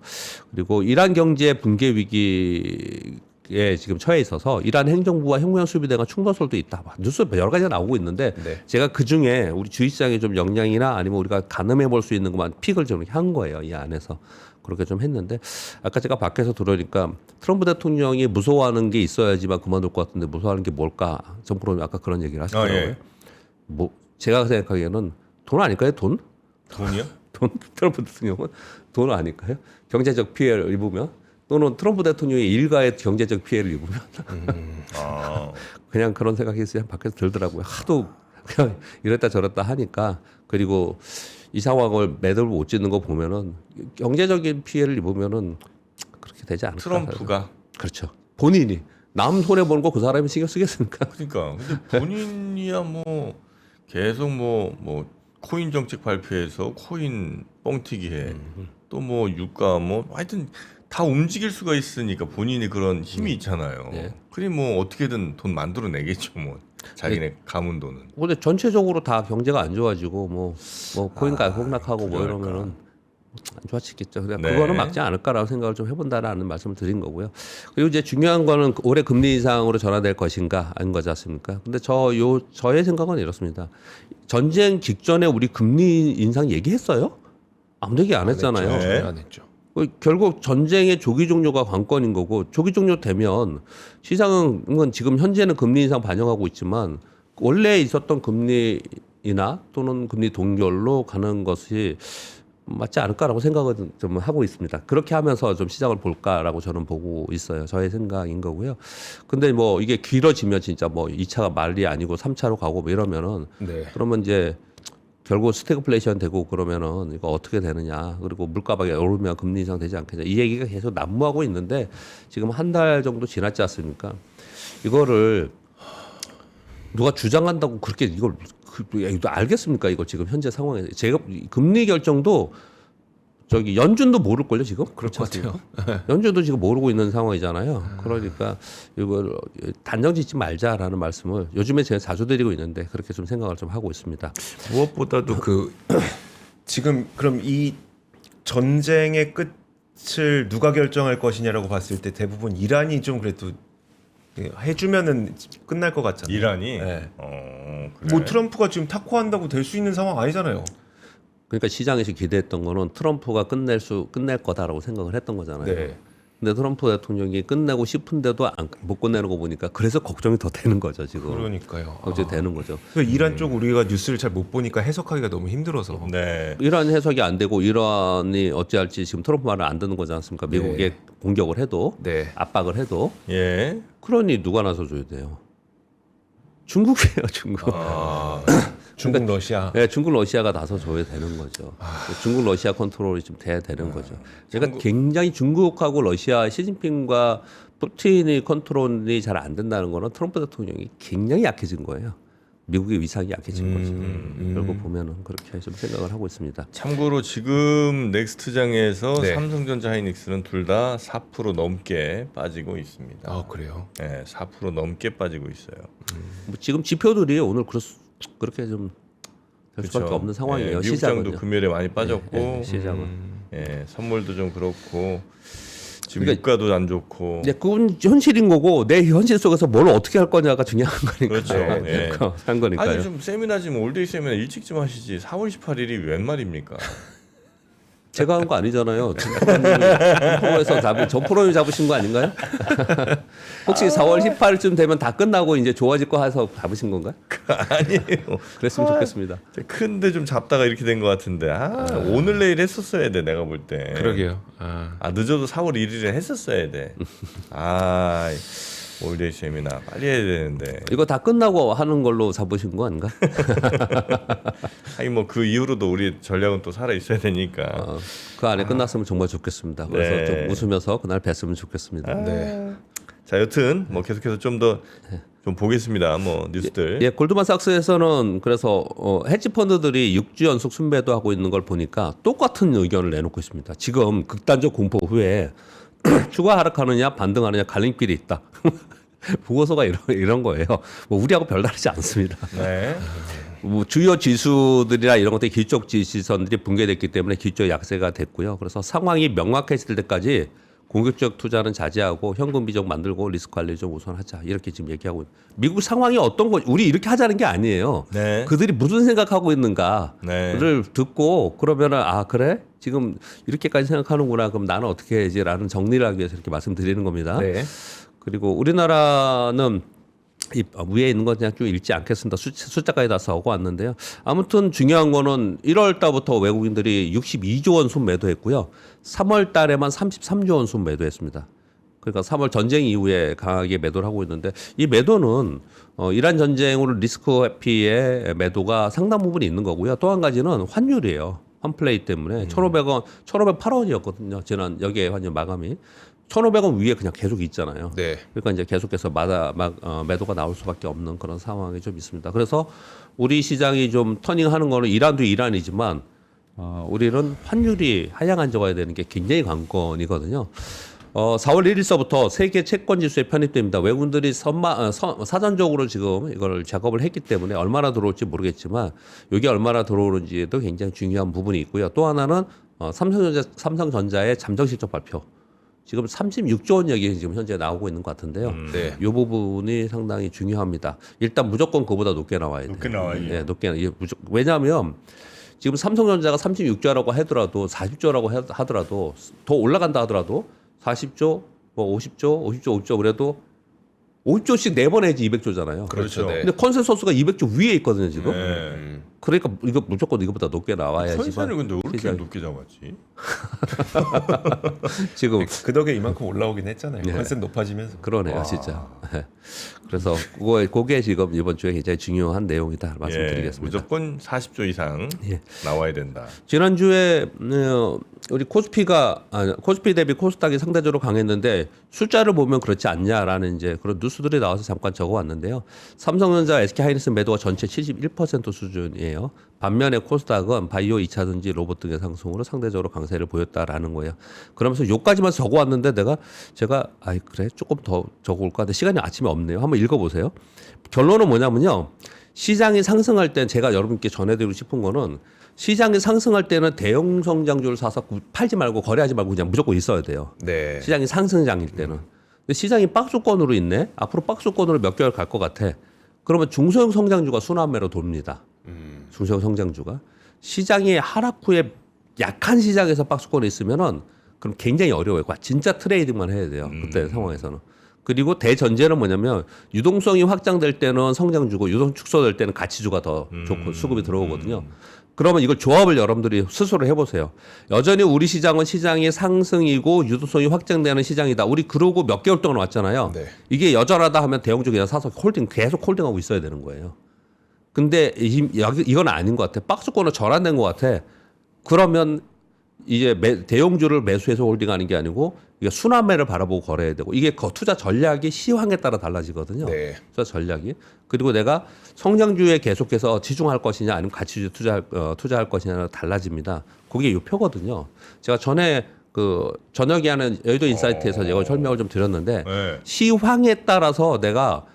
그리고 이란 경제 붕괴 위기에 지금 처해 있어서 이란 행정부와 혁명 수비대가 충돌설도 있다. 뉴스 여러 가지가 나오고 있는데 네. 제가 그 중에 우리 주식시장에 좀 영향이나 아니면 우리가 가늠해 볼 수 있는 것만 픽을 좀 한 거예요. 이 안에서. 그렇게 좀 했는데 아까 제가 밖에서 들으니까 트럼프 대통령이 무서워하는 게 있어야지만 그만둘 것 같은데 무서워하는 게 뭘까? 정프로님 아까 그런 얘기를 하시더라고요. 예. 뭐 제가 생각하기에는 돈 아닐까요? 돈? 돈이요? 돈 트럼프 대통령은 돈 아닐까요? 경제적 피해를 입으면 또는 트럼프 대통령의 일가의 경제적 피해를 입으면 그냥 그런 생각이 밖에서 들더라고요. 하도 그냥 이랬다 저랬다 하니까 그리고 이 상황을 매듭을 못 짓는 거 보면은 경제적인 피해를 입으면은 그렇게 되지 않을까. 트럼프가 그렇죠. 본인이 남 손해 보는 거 그 사람이 신경 쓰겠습니까? 그러니까 근데 본인이야 뭐 계속 뭐 코인 정책 발표해서 코인 뻥튀기 해. 또 뭐 유가 뭐 하여튼 다 움직일 수가 있으니까 본인이 그런 힘이 있잖아요. 네. 그리 뭐 어떻게든 돈 만들어 내겠죠, 뭐 자기네 가문 돈은. 근데 전체적으로 다 경제가 안 좋아지고 뭐 코인가 폭락하고 뭐 그러니까. 이러면은 안 좋아지겠죠. 그러니까 네. 그거는 막지 않을까라고 생각을 좀 해본다라는 말씀을 드린 거고요. 그리고 이제 중요한 거는 올해 금리 인상으로 전환될 것인가 아닌 거지 않습니까? 근데 저의 생각은 이렇습니다. 전쟁 직전에 우리 금리 인상 얘기했어요? 아무도 얘기 안 했잖아요. 네. 전혀 안 했죠. 결국 전쟁의 조기 종료가 관건인 거고 조기 종료되면 시장은 지금 현재는 금리 인상 반영하고 있지만 원래 있었던 금리나 또는 금리 동결로 가는 것이 맞지 않을까라고 생각을 좀 하고 있습니다. 그렇게 하면서 좀 시장을 볼까라고 저는 보고 있어요. 저의 생각인 거고요. 근데 뭐 이게 길어지면 진짜 뭐 2차가 말이 아니고 3차로 가고 뭐 이러면은 네. 그러면 이제 결국 스태그플레이션 되고 그러면은 이거 어떻게 되느냐. 그리고 물가가 오르면 금리 인상 되지 않겠냐. 이 얘기가 계속 난무하고 있는데 지금 한 달 정도 지났지 않습니까? 이거를 누가 주장한다고 그렇게 이걸 이거 알겠습니까? 이거 지금 현재 상황에서 제가 금리 결정도 저기 연준도 모를걸요 지금? 그럴 것 같아요. 연준도 지금 모르고 있는 상황이잖아요. 그러니까 이걸 단정 짓지 말자라는 말씀을 요즘에 제가 자주 드리고 있는데 그렇게 좀 생각을 좀 하고 있습니다. 무엇보다도 그 지금 그럼 이 전쟁의 끝을 누가 결정할 것이냐라고 봤을 때 대부분 이란이 좀 그래도 해주면은 끝날 것 같잖아요. 이란이 네. 그래. 뭐 트럼프가 지금 타코한다고 될 수 있는 상황 아니잖아요. 그러니까 시장에서 기대했던 거는 트럼프가 끝낼 거다라고 생각을 했던 거잖아요. 네. 근데 트럼프 대통령이 끝내고 싶은데도 못 끝내는 거 보니까 그래서 걱정이 더 되는 거죠 지금. 그러니까요. 걱정이 되는 거죠. 그러니까 이란 쪽 우리가 뉴스를 잘 못 보니까 해석하기가 너무 힘들어서. 네. 이란 해석이 안 되고 이란이 어찌할지 지금 트럼프 말을 안 듣는 거지 않습니까? 미국에 공격을 해도 네. 압박을 해도 예. 그러니 누가 나서줘야 돼요? 중국이에요, 중국. 중국 러시아. 네, 중국 러시아가 나서줘야 되는 거죠. 중국 러시아 컨트롤이 좀 돼야 되는 거죠. 제가 굉장히 중국하고 러시아 시진핑과 푸틴의 컨트롤이 잘 안 된다는 거는 트럼프 대통령이 굉장히 약해진 거예요. 미국의 위상이 약해진 거죠. 결국 보면은 그렇게 좀 생각을 하고 있습니다. 참고로 지금 넥스트장에서 네. 삼성전자 하이닉스는 둘 다 4% 넘게 빠지고 있습니다. 아 그래요. 네, 4% 넘게 빠지고 있어요. 뭐 지금 지표들이 오늘 그렇게 좀 될 수밖에 그렇죠. 없는 상황이에요. 예, 미국장도 시장은요. 금요일에 많이 빠졌고 시장은. 예, 선물도 좀 그렇고 지금 그러니까 유가도 안 좋고 이제 그건 현실인 거고 내 현실 속에서 뭘 어떻게 할 거냐가 중요한 거니까. 그렇죠. 예. 한 거니까요. 아니 좀 세미나 좀 올데이 세미나 일찍 좀 하시지. 4월 18일이 웬 말입니까? 제가 한 거 아니잖아요. 프로에서 저 프로님 잡으신 거 아닌가요? 혹시 4월 18일쯤 되면 다 끝나고 이제 좋아질 거 해서 잡으신 건가요? 아니에요. 그랬으면 좋겠습니다. 큰데 좀 잡다가 이렇게 된 것 같은데 오늘 내일 했었어야 돼 내가 볼 때. 그러게요. 늦어도 4월 1일에 했었어야 돼. 올데이 세미나 빨리 해야 되는데. 이거 다 끝나고 하는 걸로 잡으신 거 아닌가? 아니 뭐 그 이후로도 우리 전략은 또 살아 있어야 되니까. 그 안에 끝났으면 정말 좋겠습니다. 그래서 네. 좀 웃으면서 그날 뵀으면 좋겠습니다. 네. 자 여튼 뭐 계속해서 좀 더 좀 보겠습니다. 뭐 뉴스들. 예, 골드만삭스에서는 그래서 헤지 펀드들이 6주 연속 순매도 하고 있는 걸 보니까 똑같은 의견을 내놓고 있습니다. 지금 극단적 공포 후에 추가 하락하느냐 반등하느냐 갈림길이 있다. 보고서가 이런 거예요. 뭐 우리하고 별다르지 않습니다. 네. 뭐 주요 지수들이나 이런 것들이 기쪽 지시선들이 붕괴됐기 때문에 기초 약세가 됐고요. 그래서 상황이 명확해질 때까지 공격적 투자는 자제하고 현금 비중 만들고 리스크 관리 좀 우선하자 이렇게 지금 얘기하고 미국 상황이 어떤 거 우리 이렇게 하자는 게 아니에요. 네. 그들이 무슨 생각하고 있는가를 네. 듣고 그러면은 그래 지금 이렇게까지 생각하는구나 그럼 나는 어떻게 해야지라는 정리를 하기 위해서 이렇게 말씀드리는 겁니다. 네. 그리고 우리나라는 이 위에 있는 건 그냥 쭉 읽지 않겠습니다. 숫자까지 다 써왔는데요. 아무튼 중요한 거는 1월 달부터 외국인들이 62조 원 순매도했고요. 3월 달에만 33조 원 순매도했습니다. 그러니까 3월 전쟁 이후에 강하게 매도를 하고 있는데 이 매도는 이란 전쟁으로 리스크 회피의 매도가 상당 부분 있는 거고요. 또 한 가지는 환율이에요. 환플레이 때문에 1,500원, 1,508원이었거든요. 지난 여기에 환율 마감이. 1,500원 위에 그냥 계속 있잖아요. 네. 그러니까 이제 계속해서 매도가 나올 수밖에 없는 그런 상황이 좀 있습니다. 그래서 우리 시장이 좀 터닝하는 거는 이란도 이란이지만 우리는 환율이 하향 안정화해야 되는 게 굉장히 관건이거든요. 4월 1일서부터 세계 채권 지수에 편입됩니다. 외국인들이 사전적으로 지금 이걸 작업을 했기 때문에 얼마나 들어올지 모르겠지만 이게 얼마나 들어오는지도 굉장히 중요한 부분이 있고요. 또 하나는 삼성전자의 잠정 실적 발표. 지금 36조 원 얘기 지금 현재 나오고 있는 것 같은데요. 네. 이 부분이 상당히 중요합니다. 일단 무조건 그보다 높게 나와야 돼요. 높게 나와야죠. 네, 높게 왜냐하면 지금 삼성전자가 36조라고 하더라도 40조라고 하더라도 더 올라간다 하더라도 40조, 뭐 50조 그래도 50조씩 4번 해야지 200조잖아요. 그렇죠. 네. 근데 컨센서스가 200조 위에 있거든요 지금. 네. 그러니까 이거 무조건 이거보다 높게 나와야지만. 컨센을 근데 왜 이렇게 시장이- 높게 잡았지? 지금 그 덕에 이만큼 올라오긴 했잖아요. 네. 컨센 높아지면서. 그러네요, 진짜. 그래서 그게 지금 이번 주에 굉장히 중요한 내용이다 말씀드리겠습니다. 무조건 40조 이상 예. 나와야 된다. 지난주에 우리 코스피 대비 코스닥이 상대적으로 강했는데 숫자를 보면 그렇지 않냐라는 이제 그런 뉴스들이 나와서 잠깐 적어왔는데요. 삼성전자, SK하이닉스 매도가 전체 71% 수준이에요. 반면에 코스닥은 바이오, 2차전지, 로봇 등의 상승으로 상대적으로 강세를 보였다라는 거예요. 그러면서 요까지만 적어왔는데 제가 그래 조금 더 적어올까 하는데 시간이 아침에 없네요. 한번 읽어보세요. 결론은 뭐냐면요. 시장이 상승할 땐 제가 여러분께 전해드리고 싶은 거는 시장이 상승할 때는 대형 성장주를 사서 팔지 말고 거래하지 말고 그냥 무조건 있어야 돼요. 네. 시장이 상승장일 때는. 근데 시장이 박스권으로 있네. 앞으로 박스권으로 몇 개월 갈 것 같아. 그러면 중소형 성장주가 순환매로 돕니다. 중소형 성장주가 시장이 하락 후에 약한 시장에서 박스권에 있으면은 그럼 굉장히 어려워요. 진짜 트레이딩만 해야 돼요. 그때 상황에서는. 그리고 대전제는 뭐냐면 유동성이 확장될 때는 성장주고 유동 축소될 때는 가치주가 더 좋고 수급이 들어오거든요. 그러면 이걸 조합을 여러분들이 스스로 해보세요. 여전히 우리 시장은 시장이 상승이고 유동성이 확장되는 시장이다. 우리 그러고 몇 개월 동안 왔잖아요. 네. 이게 여전하다 하면 대형주 그냥 사서 계속 홀딩하고 있어야 되는 거예요. 근데 이건 아닌 것 같아. 박스권은 전환된 것 같아. 그러면 이제 대형주를 매수해서 홀딩하는 게 아니고 이게 순환매를 바라보고 거래해야 되고 이게 투자 전략이 시황에 따라 달라지거든요. 네. 투자 전략이. 그리고 내가 성장주에 계속해서 치중할 것이냐 아니면 가치주 투자할 것이냐가 달라집니다. 그게 이 표거든요. 제가 전에 저녁에 하는 여의도 인사이트에서 제가 설명을 좀 드렸는데 네. 시황에 따라서 내가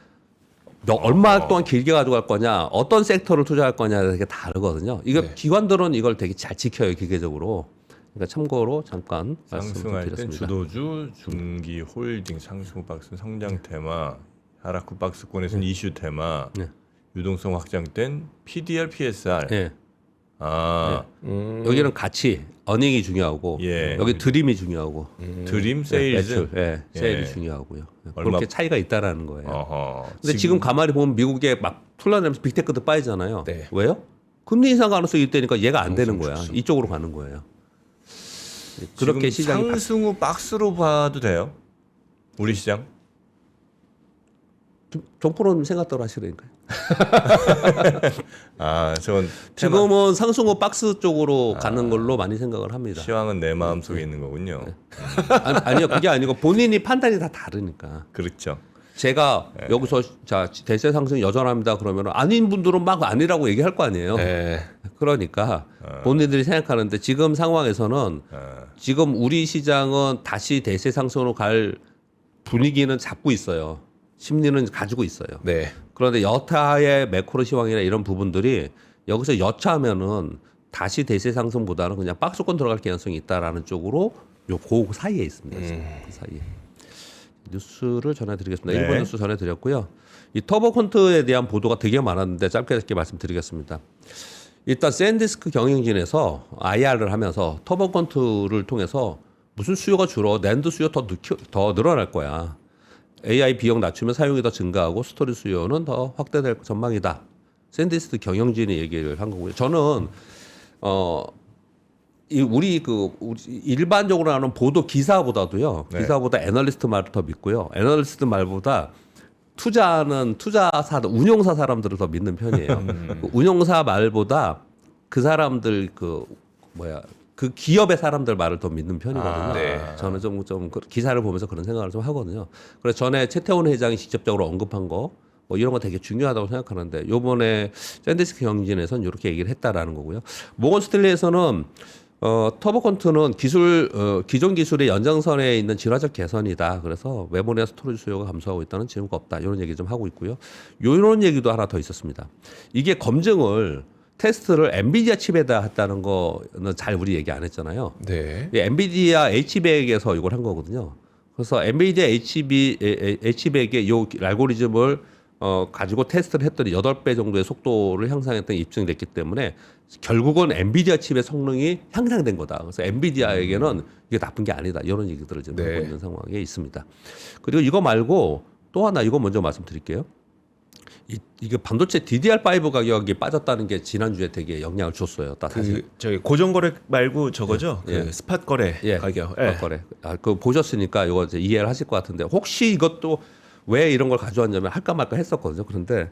얼마 동안 길게 가져갈 거냐, 어떤 섹터를 투자할 거냐 되게 다르거든요. 이거 네. 기관들은 이걸 되게 잘 지켜요, 기계적으로. 그러니까 참고로 잠깐 상승할 땐 말씀드렸습니다. 주도주, 중기, 홀딩, 상승 박스, 성장 테마, 하락 후 박스권에서는 이슈 테마, 네. 유동성 확장 땐 PDR, PSR. 예. 네. 여기는 가치, 어닝이 중요하고 예. 여기 드림이 중요하고 드림 네, 세일즈. 매출, 세일이 예. 중요하고요. 얼마- 그렇게 차이가 있다라는 거예요. 어허. 근데 지금 가만히 보면 미국에 막 툴러내면서 빅테크도 빠지잖아요. 네. 왜요? 금리 인상 가능성이 있다니까 얘가 안 되는 거야. 이쪽으로 가는 거예요. 그렇게 지금 시장이 상승 후 박스로 봐도 돼요? 우리 시장? 정프로는 생각대로 하시라니까요. 저건 지금은 상승 후 박스 쪽으로 가는 걸로 많이 생각을 합니다. 시황은 내 마음 속에 있는 거군요. 아니요, 그게 아니고 본인이 판단이 다 다르니까. 그렇죠. 제가 여기서 자 대세 상승 여전합니다 그러면 아닌 분들은 막 아니라고 얘기할 거 아니에요. 네. 그러니까 본인들이 생각하는데 지금 상황에서는 지금 우리 시장은 다시 대세 상승으로 갈 분위기는 잡고 있어요. 심리는 가지고 있어요. 네. 그런데 여타의 매크로 시황이나 이런 부분들이 여기서 여차하면은 다시 대세 상승보다는 그냥 박스권 들어갈 가능성이 있다라는 쪽으로 그 사이에 있습니다. 지금 그 사이에. 뉴스를 전해드리겠습니다. 네. 일본 뉴스 전해드렸고요. 이 터보컨트에 대한 보도가 되게 많았는데 짧게 말씀드리겠습니다. 일단 샌디스크 경영진에서 IR을 하면서 터보컨트를 통해서 무슨 수요가 줄어 낸드 수요 더 늘어날 거야. AI 비용 낮추면 사용이 더 증가하고 스토리 수요는 더 확대될 전망이다. 샌디스크 경영진이 얘기를 한 거고요. 저는 우리 일반적으로 하는 보도 기사보다도요. 네. 기사보다 애널리스트 말을 더 믿고요. 애널리스트 말보다 투자사 운용사 사람들을 더 믿는 편이에요. 그 운용사 말보다 그 사람들 그 기업의 사람들 말을 더 믿는 편이거든요. 네. 저는 좀 기사를 보면서 그런 생각을 좀 하거든요. 그래서 전에 최태원 회장이 직접적으로 언급한 거 뭐 이런 거 되게 중요하다고 생각하는데 요번에 샌디스크 경진에서는 이렇게 얘기를 했다라는 거고요. 모건 스탠리에서는 터보 컨트는 기존 기술의 연장선에 있는 진화적 개선이다. 그래서 메모리나 스토리지 수요가 감소하고 있다는 징후가 없다. 이런 얘기 좀 하고 있고요. 이런 얘기도 하나 더 있었습니다. 이게 검증을 테스트를 엔비디아 칩에다 했다는 거는 잘 우리 얘기 안 했잖아요. 네. 이 엔비디아 H백에서 이걸 한 거거든요. 그래서 엔비디아 H백의 요 알고리즘을 가지고 테스트를 했더니 8배 정도의 속도를 향상했던 게 입증됐기 때문에 결국은 엔비디아 칩의 성능이 향상된 거다. 그래서 엔비디아에게는 이게 나쁜 게 아니다. 이런 얘기들을 지금 하고 있는 상황에 있습니다. 그리고 이거 말고 또 하나 이거 먼저 말씀드릴게요. 이게 반도체 DDR5 가격이 빠졌다는 게 지난주에 되게 영향을 줬어요. 사실. 저기 고정 거래 말고 저거죠. 그 스팟 거래 가격. 거래. 그거 보셨으니까 이거 이제 이해를 하실 것 같은데 혹시 이것도 왜 이런 걸 가져왔냐면 할까 말까 했었거든요. 그런데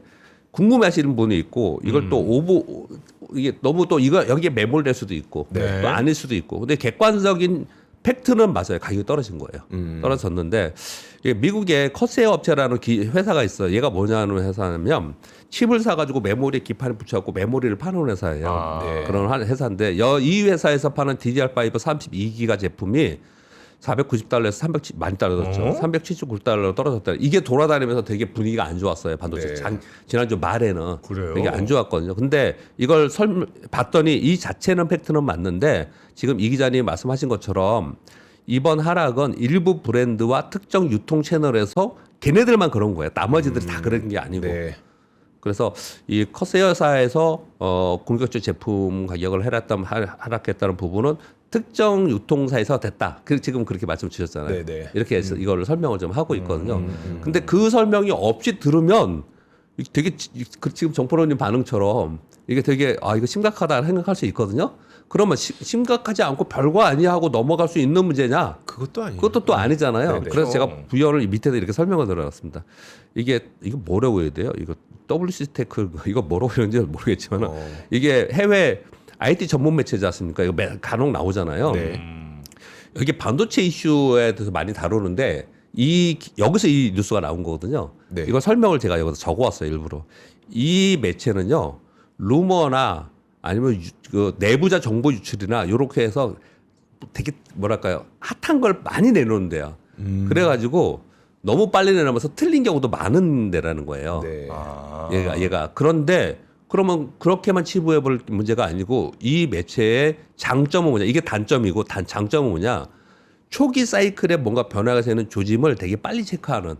궁금해하시는 분이 있고 이걸 또 이게 너무 또 이거 여기에 매몰될 수도 있고 또 아닐 수도 있고. 근데 객관적인 팩트는 맞아요. 가격이 떨어진 거예요. 떨어졌는데 이게 미국의 커세어 업체라는 회사가 있어요. 얘가 뭐냐는 회사냐면 칩을 사가지고 메모리에 기판을 붙여갖고 메모리를 파는 회사예요. 그런 회사인데 이 회사에서 파는 DDR5 32기가 제품이 490달러에서 370 많이 떨어졌죠. 379달러로 떨어졌다. 이게 돌아다니면서 되게 분위기가 안 좋았어요. 반도체 지난주 말에는 되게 안 좋았거든요. 근데 이걸 봤더니 이 자체는 팩트는 맞는데 지금 이 기자님이 말씀하신 것처럼 이번 하락은 일부 브랜드와 특정 유통 채널에서 걔네들만 그런 거예요. 나머지들이 다 그런 게 아니고. 그래서 이 커세어사에서 공격적 제품 가격을 하락했다는 부분은 특정 유통사에서 됐다. 지금 그렇게 말씀 주셨잖아요. 이렇게 해서 이거를 설명을 좀 하고 있거든요. 근데 그 설명이 없이 들으면 되게 지금 정프로님 반응처럼 이게 되게 이거 심각하다 생각할 수 있거든요. 그러면 심각하지 않고 별거 아니야 하고 넘어갈 수 있는 문제냐? 그것도 또 아니잖아요. 그래서 제가 부연을 밑에다 이렇게 설명을 들어놨습니다. 이거 뭐라고 해야 돼요? 이거 WC 테크 이거 뭐라고 이런지 모르겠지만 이게 해외 IT 전문 매체지 않습니까? 이거 간혹 나오잖아요. 여기 반도체 이슈에 대해서 많이 다루는데 여기서 이 뉴스가 나온 거거든요. 이거 설명을 제가 여기서 적어왔어요. 일부러. 이 매체는요. 루머나 아니면 그 내부자 정보 유출이나 이렇게 해서 되게 뭐랄까요. 핫한 걸 많이 내놓는데요. 그래가지고 너무 빨리 내놓으면서 틀린 경우도 많은 데라는 거예요. 얘가. 그런데 그러면 그렇게만 치부해 볼 문제가 아니고 이 매체의 장점은 뭐냐. 이게 단점이고 장점은 뭐냐. 초기 사이클에 뭔가 변화가 되는 조짐을 되게 빨리 체크하는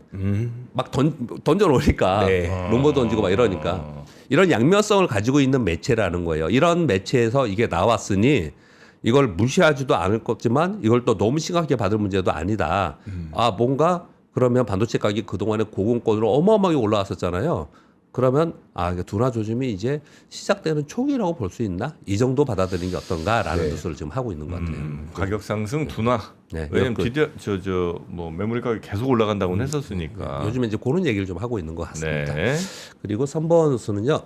막 던져 놓으니까 rumor 던지고 막 이러니까 이런 양면성을 가지고 있는 매체라는 거예요. 이런 매체에서 이게 나왔으니 이걸 무시하지도 않을 거지만 이걸 또 너무 심각하게 받을 문제도 아니다. 뭔가 그러면 반도체 가격이 그동안에 고공권으로 어마어마하게 올라왔었잖아요. 그러면 둔화 조짐이 이제 시작되는 초기라고 볼 수 있나? 이 정도 받아들이는 게 어떤가라는 뉴스를 지금 하고 있는 것 같아요. 가격 상승 둔화. 왜냐면 드디어 뭐 메모리 가격이 계속 올라간다고는 했었으니까. 요즘에 이제 그런 얘기를 좀 하고 있는 것 같습니다. 그리고 3번 뉴스는요.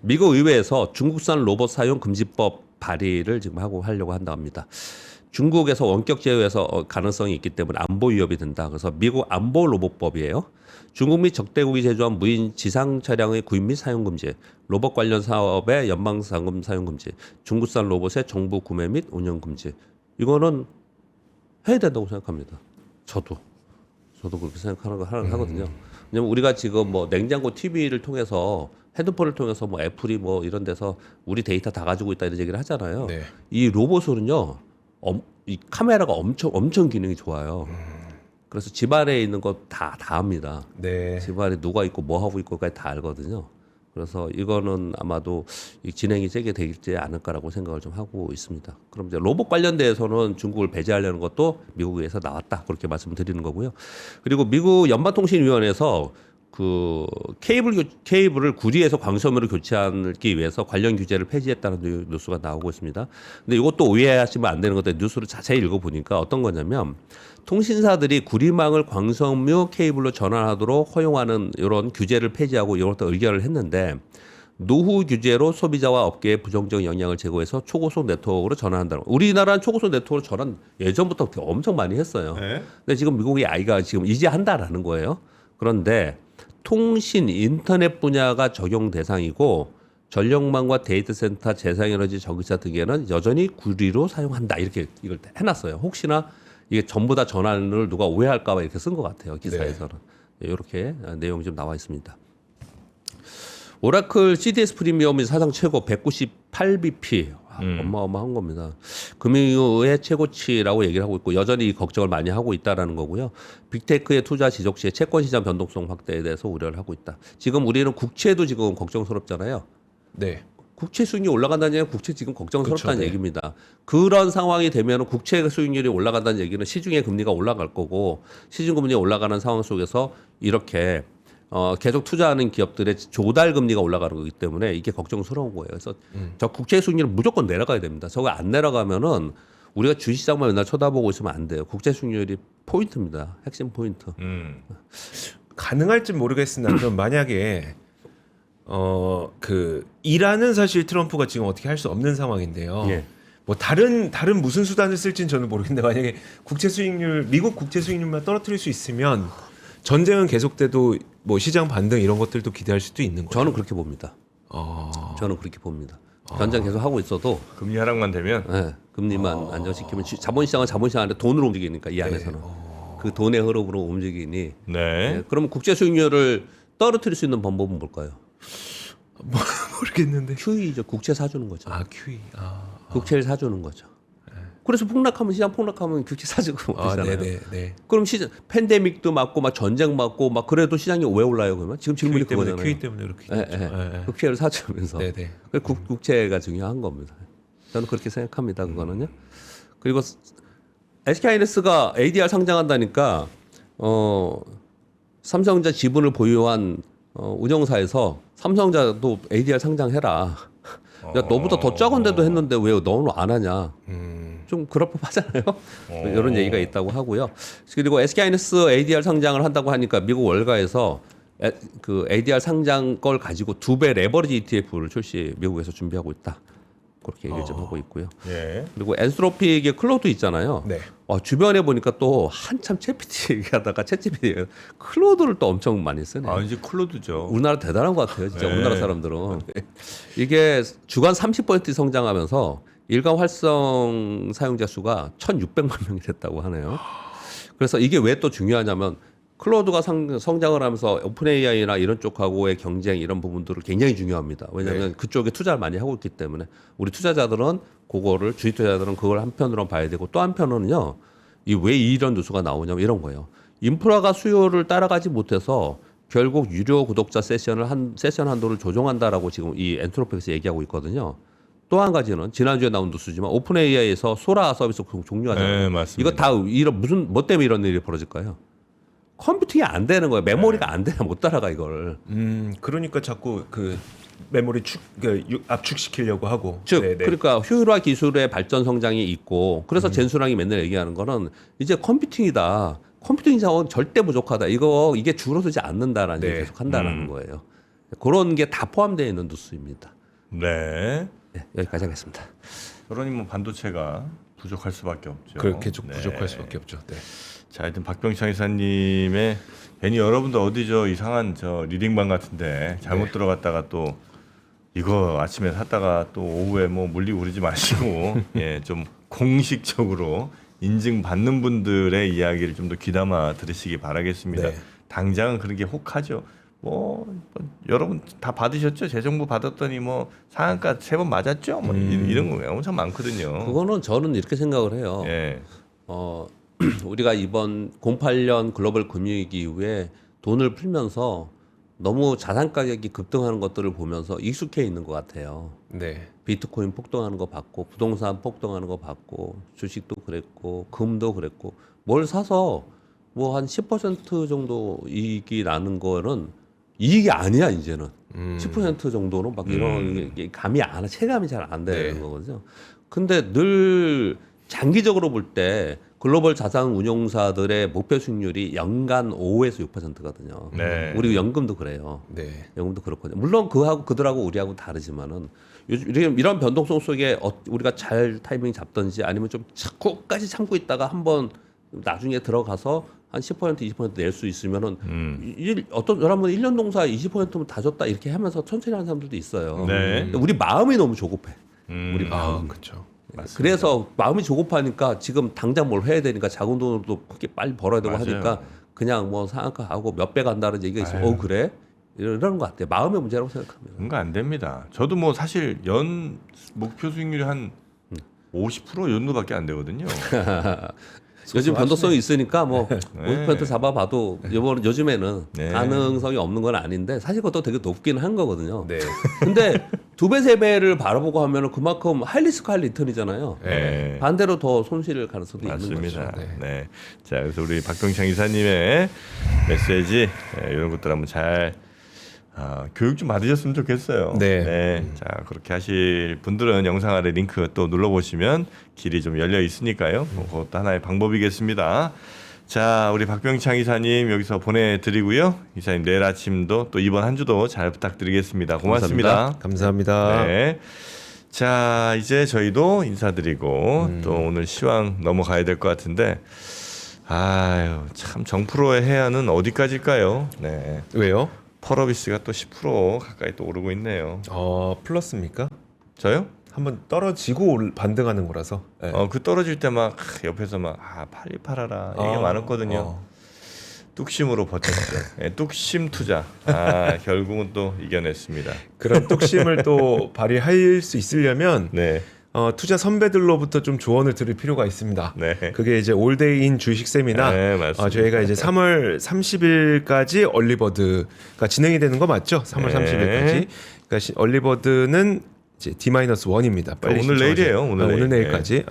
미국 의회에서 중국산 로봇 사용 금지법 발의를 지금 하려고 한다 합니다. 중국에서 원격 제어에서 가능성이 있기 때문에 안보 위협이 된다. 그래서 미국 안보 로봇법이에요. 중국 및 적대국이 제조한 무인 지상 차량의 구입 및 사용 금지, 로봇 관련 사업의 연방 상금 사용 금지, 중국산 로봇의 정부 구매 및 운영 금지. 이거는 해야 된다고 생각합니다. 저도 그렇게 하거든요. 왜냐면 우리가 지금 뭐 냉장고 TV를 통해서 핸드폰을 통해서 뭐 애플이 뭐 이런 데서 우리 데이터 다 가지고 있다 이런 얘기를 하잖아요. 이 로봇은요. 이 카메라가 엄청 기능이 좋아요. 그래서 집안에 있는 거 다 합니다. 집안에 누가 있고 뭐 하고 있고까지 다 알거든요. 그래서 이거는 아마도 진행이 세게 되지 않을까라고 생각을 좀 하고 있습니다. 그럼 이제 로봇 관련돼서는 중국을 배제하려는 것도 미국에서 나왔다 그렇게 말씀드리는 거고요. 그리고 미국 연방통신위원회에서 그 케이블을 구리에서 광섬유로 교체하기 위해서 관련 규제를 폐지했다는 뉴스가 나오고 있습니다. 근데 이것도 오해하시면 안 되는 건데 뉴스를 자세히 읽어보니까 어떤 거냐면 통신사들이 구리망을 광섬유 케이블로 전환하도록 허용하는 이런 규제를 폐지하고 이것도 의결을 했는데 노후 규제로 소비자와 업계에 부정적 영향을 제거해서 초고속 네트워크로 전환한다는 거. 우리나라는 초고속 네트워크로 전환 예전부터 엄청 많이 했어요. 근데 지금 미국의 아이가 지금 이제 한다라는 거예요. 그런데 통신, 인터넷 분야가 적용 대상이고 전력망과 데이터 센터, 재생에너지 전기차 등에는 여전히 구리로 사용한다. 이렇게 이걸 해놨어요. 혹시나 이게 전부 다 전환을 누가 오해할까봐 이렇게 쓴 것 같아요. 기사에서는. 이렇게 내용이 좀 나와 있습니다. 오라클 CDS 프리미엄이 사상 최고 198bp. 어마어마한 겁니다. 금융의 최고치라고 얘기를 하고 있고 여전히 이 걱정을 많이 하고 있다라는 거고요. 빅테크의 투자 지속 시에 채권 시장 변동성 확대에 대해서 우려를 하고 있다. 지금 우리는 국채도 지금 걱정스럽잖아요. 네. 국채 수익률이 올라간다는 얘기는 국채 지금 걱정스럽다는 그쵸, 네. 얘기입니다. 그런 상황이 되면 국채 수익률이 올라간다는 얘기는 시중의 금리가 올라갈 거고 시중 금리가 올라가는 상황 속에서 이렇게 계속 투자하는 기업들의 조달 금리가 올라가는 거기 때문에 이게 걱정스러운 거예요. 그래서 저 국채 수익률은 무조건 내려가야 됩니다. 저거 안 내려가면은 우리가 주식시장만 맨날 쳐다보고 있으면 안 돼요. 국채 수익률이 포인트입니다. 핵심 포인트. 가능할지 모르겠으나 그럼 만약에 그 이란은 사실 트럼프가 지금 어떻게 할 수 없는 상황인데요. 예. 뭐 다른 무슨 수단을 쓸지는 저는 모르겠는데 만약에 국채 수익률 미국 국채 수익률만 떨어뜨릴 수 있으면 전쟁은 계속돼도 뭐 시장 반등 이런 것들도 기대할 수도 있는 거죠. 저는 그렇게 봅니다. 저는 그렇게 봅니다. 전쟁 계속 하고 있어도 금리 하락만 되면 금리만 안정시키면 자본시장은 자본시장 안에 돈으로 움직이니까 이 안에서는 그 돈의 흐름으로 움직이니 네. 그러면 국제 수익률을 떨어뜨릴 수 있는 방법은 뭘까요? 모르겠는데. QE죠. 국채 사주는 거죠. QE. 국채를 사주는 거죠. 그래서 폭락하면 시장 폭락하면 국채 사주고 그러잖아요. 네. 그럼 시장 팬데믹도 맞고 막 전쟁 맞고 막 그래도 시장이 왜 올라요 그러면? 지금 질문이 그거잖아요. QE 때문에 그렇게 됐죠. 국채를 사주면서 네네. 국채가 중요한 겁니다. 저는 그렇게 생각합니다. 그거는요. 그리고 SK하이닉스가 ADR 상장한다니까 삼성전자 지분을 보유한 운영사에서 삼성전자도 ADR 상장해라. 야, 너보다 더 작은데도 했는데 왜 너는 안 하냐? 좀 그럴 법하잖아요. 이런 얘기가 있다고 하고요. 그리고 SK하이닉스 ADR 상장을 한다고 하니까 미국 월가에서 그 ADR 상장 걸 가지고 2배 레버리지 ETF를 출시 미국에서 준비하고 있다. 그렇게 얘기를 좀 하고 있고요. 예. 그리고 엔스로픽의 클로드 있잖아요. 네. 주변에 보니까 또 한참 챗GPT 얘기하다가 챗GPT 클로드를 또 엄청 많이 쓰네요. 아, 이제 클로드죠. 우리나라 대단한 것 같아요. 진짜 네. 우리나라 사람들은. 이게 주간 30% 성장하면서 일간 활성 사용자 수가 1,600만 명이 됐다고 하네요. 그래서 이게 왜 또 중요하냐면 클로드가 성장을 하면서 오픈 AI나 이런 쪽하고의 경쟁 이런 부분들을 굉장히 중요합니다. 왜냐하면 그쪽에 투자를 많이 하고 있기 때문에 우리 투자자들은 그거를 주식 투자자들은 그걸 한편으로 봐야 되고 또 한편으로는요. 이 왜 이런 뉴스가 나오냐면 이런 거예요. 인프라가 수요를 따라가지 못해서 결국 유료 구독자 세션 한도를 조정한다라고 지금 이 엔트로픽에서 얘기하고 있거든요. 또 한 가지는 지난주에 나온 뉴스지만 오픈 AI에서 소라 서비스 종료하잖아요. 네, 맞습니다. 이거 다 이런 뭐 때문에 이런 일이 벌어질까요? 컴퓨팅이 안 되는 거예요. 메모리가 안 되나 못 따라가 이걸. 그러니까 자꾸 그 메모리 압축시키려고 하고. 즉 네네. 그러니까 효율화 기술의 발전 성장이 있고 그래서 젠수랑이 맨날 얘기하는 거는 이제 컴퓨팅이다. 컴퓨팅 자원 절대 부족하다. 이게 줄어들지 않는다라는 네. 얘기 계속 한다라는 거예요. 그런 게 다 포함되어 있는 뉴스입니다. 네. 네, 여기까지 하겠습니다. 그러니 뭐 반도체가 부족할 수밖에 없죠. 그렇게 좀 네. 부족할 수밖에 없죠. 네. 자, 하여튼 박병창 이사님의 괜히 여러분들 어디죠 이상한 저 리딩방 같은데 잘못 들어갔다가 또 이거 아침에 샀다가 또 오후에 뭐 물리고 그러지 마시고 예, 좀 공식적으로 인증받는 분들의 이야기를 좀 더 귀담아 들으시기 바라겠습니다. 네. 당장은 그런 게 혹하죠. 뭐 여러분 다 받으셨죠? 재정부 받았더니 뭐 상한가 3번 맞았죠? 뭐 이런 거 엄청 많거든요. 그거는 저는 이렇게 생각을 해요. 예. 우리가 이번 08년 글로벌 금융위기 이후에 돈을 풀면서 너무 자산 가격이 급등하는 것들을 보면서 익숙해 있는 것 같아요. 네. 비트코인 폭등하는 거 봤고 부동산 폭등하는 거 봤고 주식도 그랬고 금도 그랬고 뭘 사서 뭐 한 10% 정도 이익이 나는 거는 이익이 아니야 이제는 10% 정도는 막 이런 게 감이 안 와, 체감이 잘 안 되는 네. 거거든요. 근데 늘 장기적으로 볼 때 글로벌 자산 운용사들의 목표 수익률이 연간 5에서 6%거든요. 네. 우리 연금도 그래요. 네. 연금도 그렇거든요. 물론 그들하고 우리하고 다르지만은 이런 변동성 속에 우리가 잘 타이밍 잡든지 아니면 좀 끝까지 참고 있다가 한번 나중에 들어가서 한 10% 20% 낼 수 있으면은 어떤 여러분 1년 동사 20%면 다 줬다 이렇게 하면서 천천히 하는 사람들도 있어요. 네. 근데 우리 마음이 너무 조급해. 우리 마음. 그렇죠. 그래서 마음이 조급하니까 지금 당장 뭘 해야 되니까 작은 돈으로도 그렇게 빨리 벌어야 되고 맞아요. 하니까 그냥 뭐 상한가하고 몇 배 간다는 얘기가 있어요. 그래? 이러는 것 같아요. 마음의 문제라고 생각합니다. 그런 거 안 됩니다. 저도 뭐 사실 연 목표 수익률이 한 50% 연도밖에 안 되거든요. 요즘 변동성이 있으니까 뭐 네. 50% 잡아봐도 요즘에는 네. 가능성이 없는 건 아닌데 사실 그것도 되게 높긴 한 거거든요. 네. 근데 2배, 3배를 바라보고 하면은 그만큼 하이리스크 하이 리턴이잖아요. 네. 반대로 더 손실일 가능성도 있는 맞습니다. 거죠. 네. 자, 그래서 우리 박병창 이사님의 메시지 이런 것들 한번 잘 교육 좀 받으셨으면 좋겠어요. 네. 자, 그렇게 하실 분들은 영상 아래 링크 또 눌러보시면 길이 좀 열려 있으니까요. 그것도 하나의 방법이겠습니다. 자, 우리 박병창 이사님 여기서 보내드리고요. 이사님 내일 아침도 또 이번 한 주도 잘 부탁드리겠습니다. 고맙습니다. 감사합니다. 네. 자, 이제 저희도 인사드리고 또 오늘 시황 넘어가야 될 것 같은데 아유, 참 정프로의 해안은 어디까지일까요? 네. 왜요? 펄어비스가 또 10% 가까이 또 오르고 있네요. 플러스입니까? 저요? 한번 떨어지고 반등하는 거라서. 네. 그 떨어질 때 막 옆에서 막 빨리 팔아라 얘기가 많았거든요. 뚝심으로 버텼죠. 네, 뚝심 투자. 결국은 또 이겨냈습니다. 그런 뚝심을 또 발휘할 수 있으려면 네. 투자 선배들로부터 좀 조언을 들을 필요가 있습니다. 네. 그게 이제 올데이인 주식 세미나 네, 맞습니다. 저희가 이제 3월 30일까지 얼리버드가 진행이 되는 거 맞죠? 3월 네. 30일까지. 그러니까 얼리버드는 이제 D-1입니다. 빨리 오늘 내일이에요. 오늘 내일. 내일까지.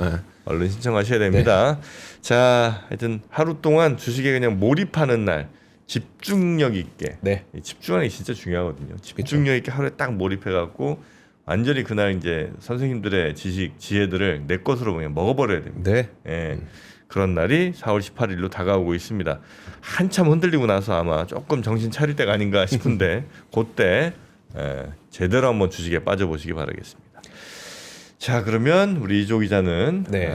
얼른 신청하셔야 됩니다. 자, 하여튼 하루 동안 주식에 그냥 몰입하는 날 집중력 있게. 네. 이 집중하는 게 진짜 중요하거든요. 집중력 있게 하루에 딱 몰입해갖고 완전히 그날 이제 선생님들의 지식, 지혜들을 내 것으로 그냥 먹어버려야 됩니다. 네. 예. 그런 날이 4월 18일로 다가오고 있습니다. 한참 흔들리고 나서 아마 조금 정신 차릴 때가 아닌가 싶은데 그때 제대로 한번 주식에 빠져보시기 바라겠습니다. 자, 그러면 우리 이조 기자는 네.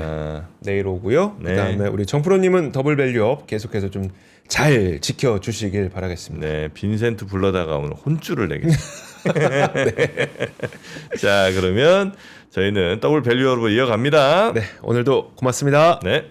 내일 오고요. 네. 그다음에 우리 정프로님은 더블 밸류업 계속해서 좀 잘 지켜주시길 바라겠습니다. 네, 빈센트 불러다가 오늘 혼쭐을 내겠습니다. 네. 자, 그러면 저희는 더블 밸류업으로 이어갑니다. 네, 오늘도 고맙습니다. 네.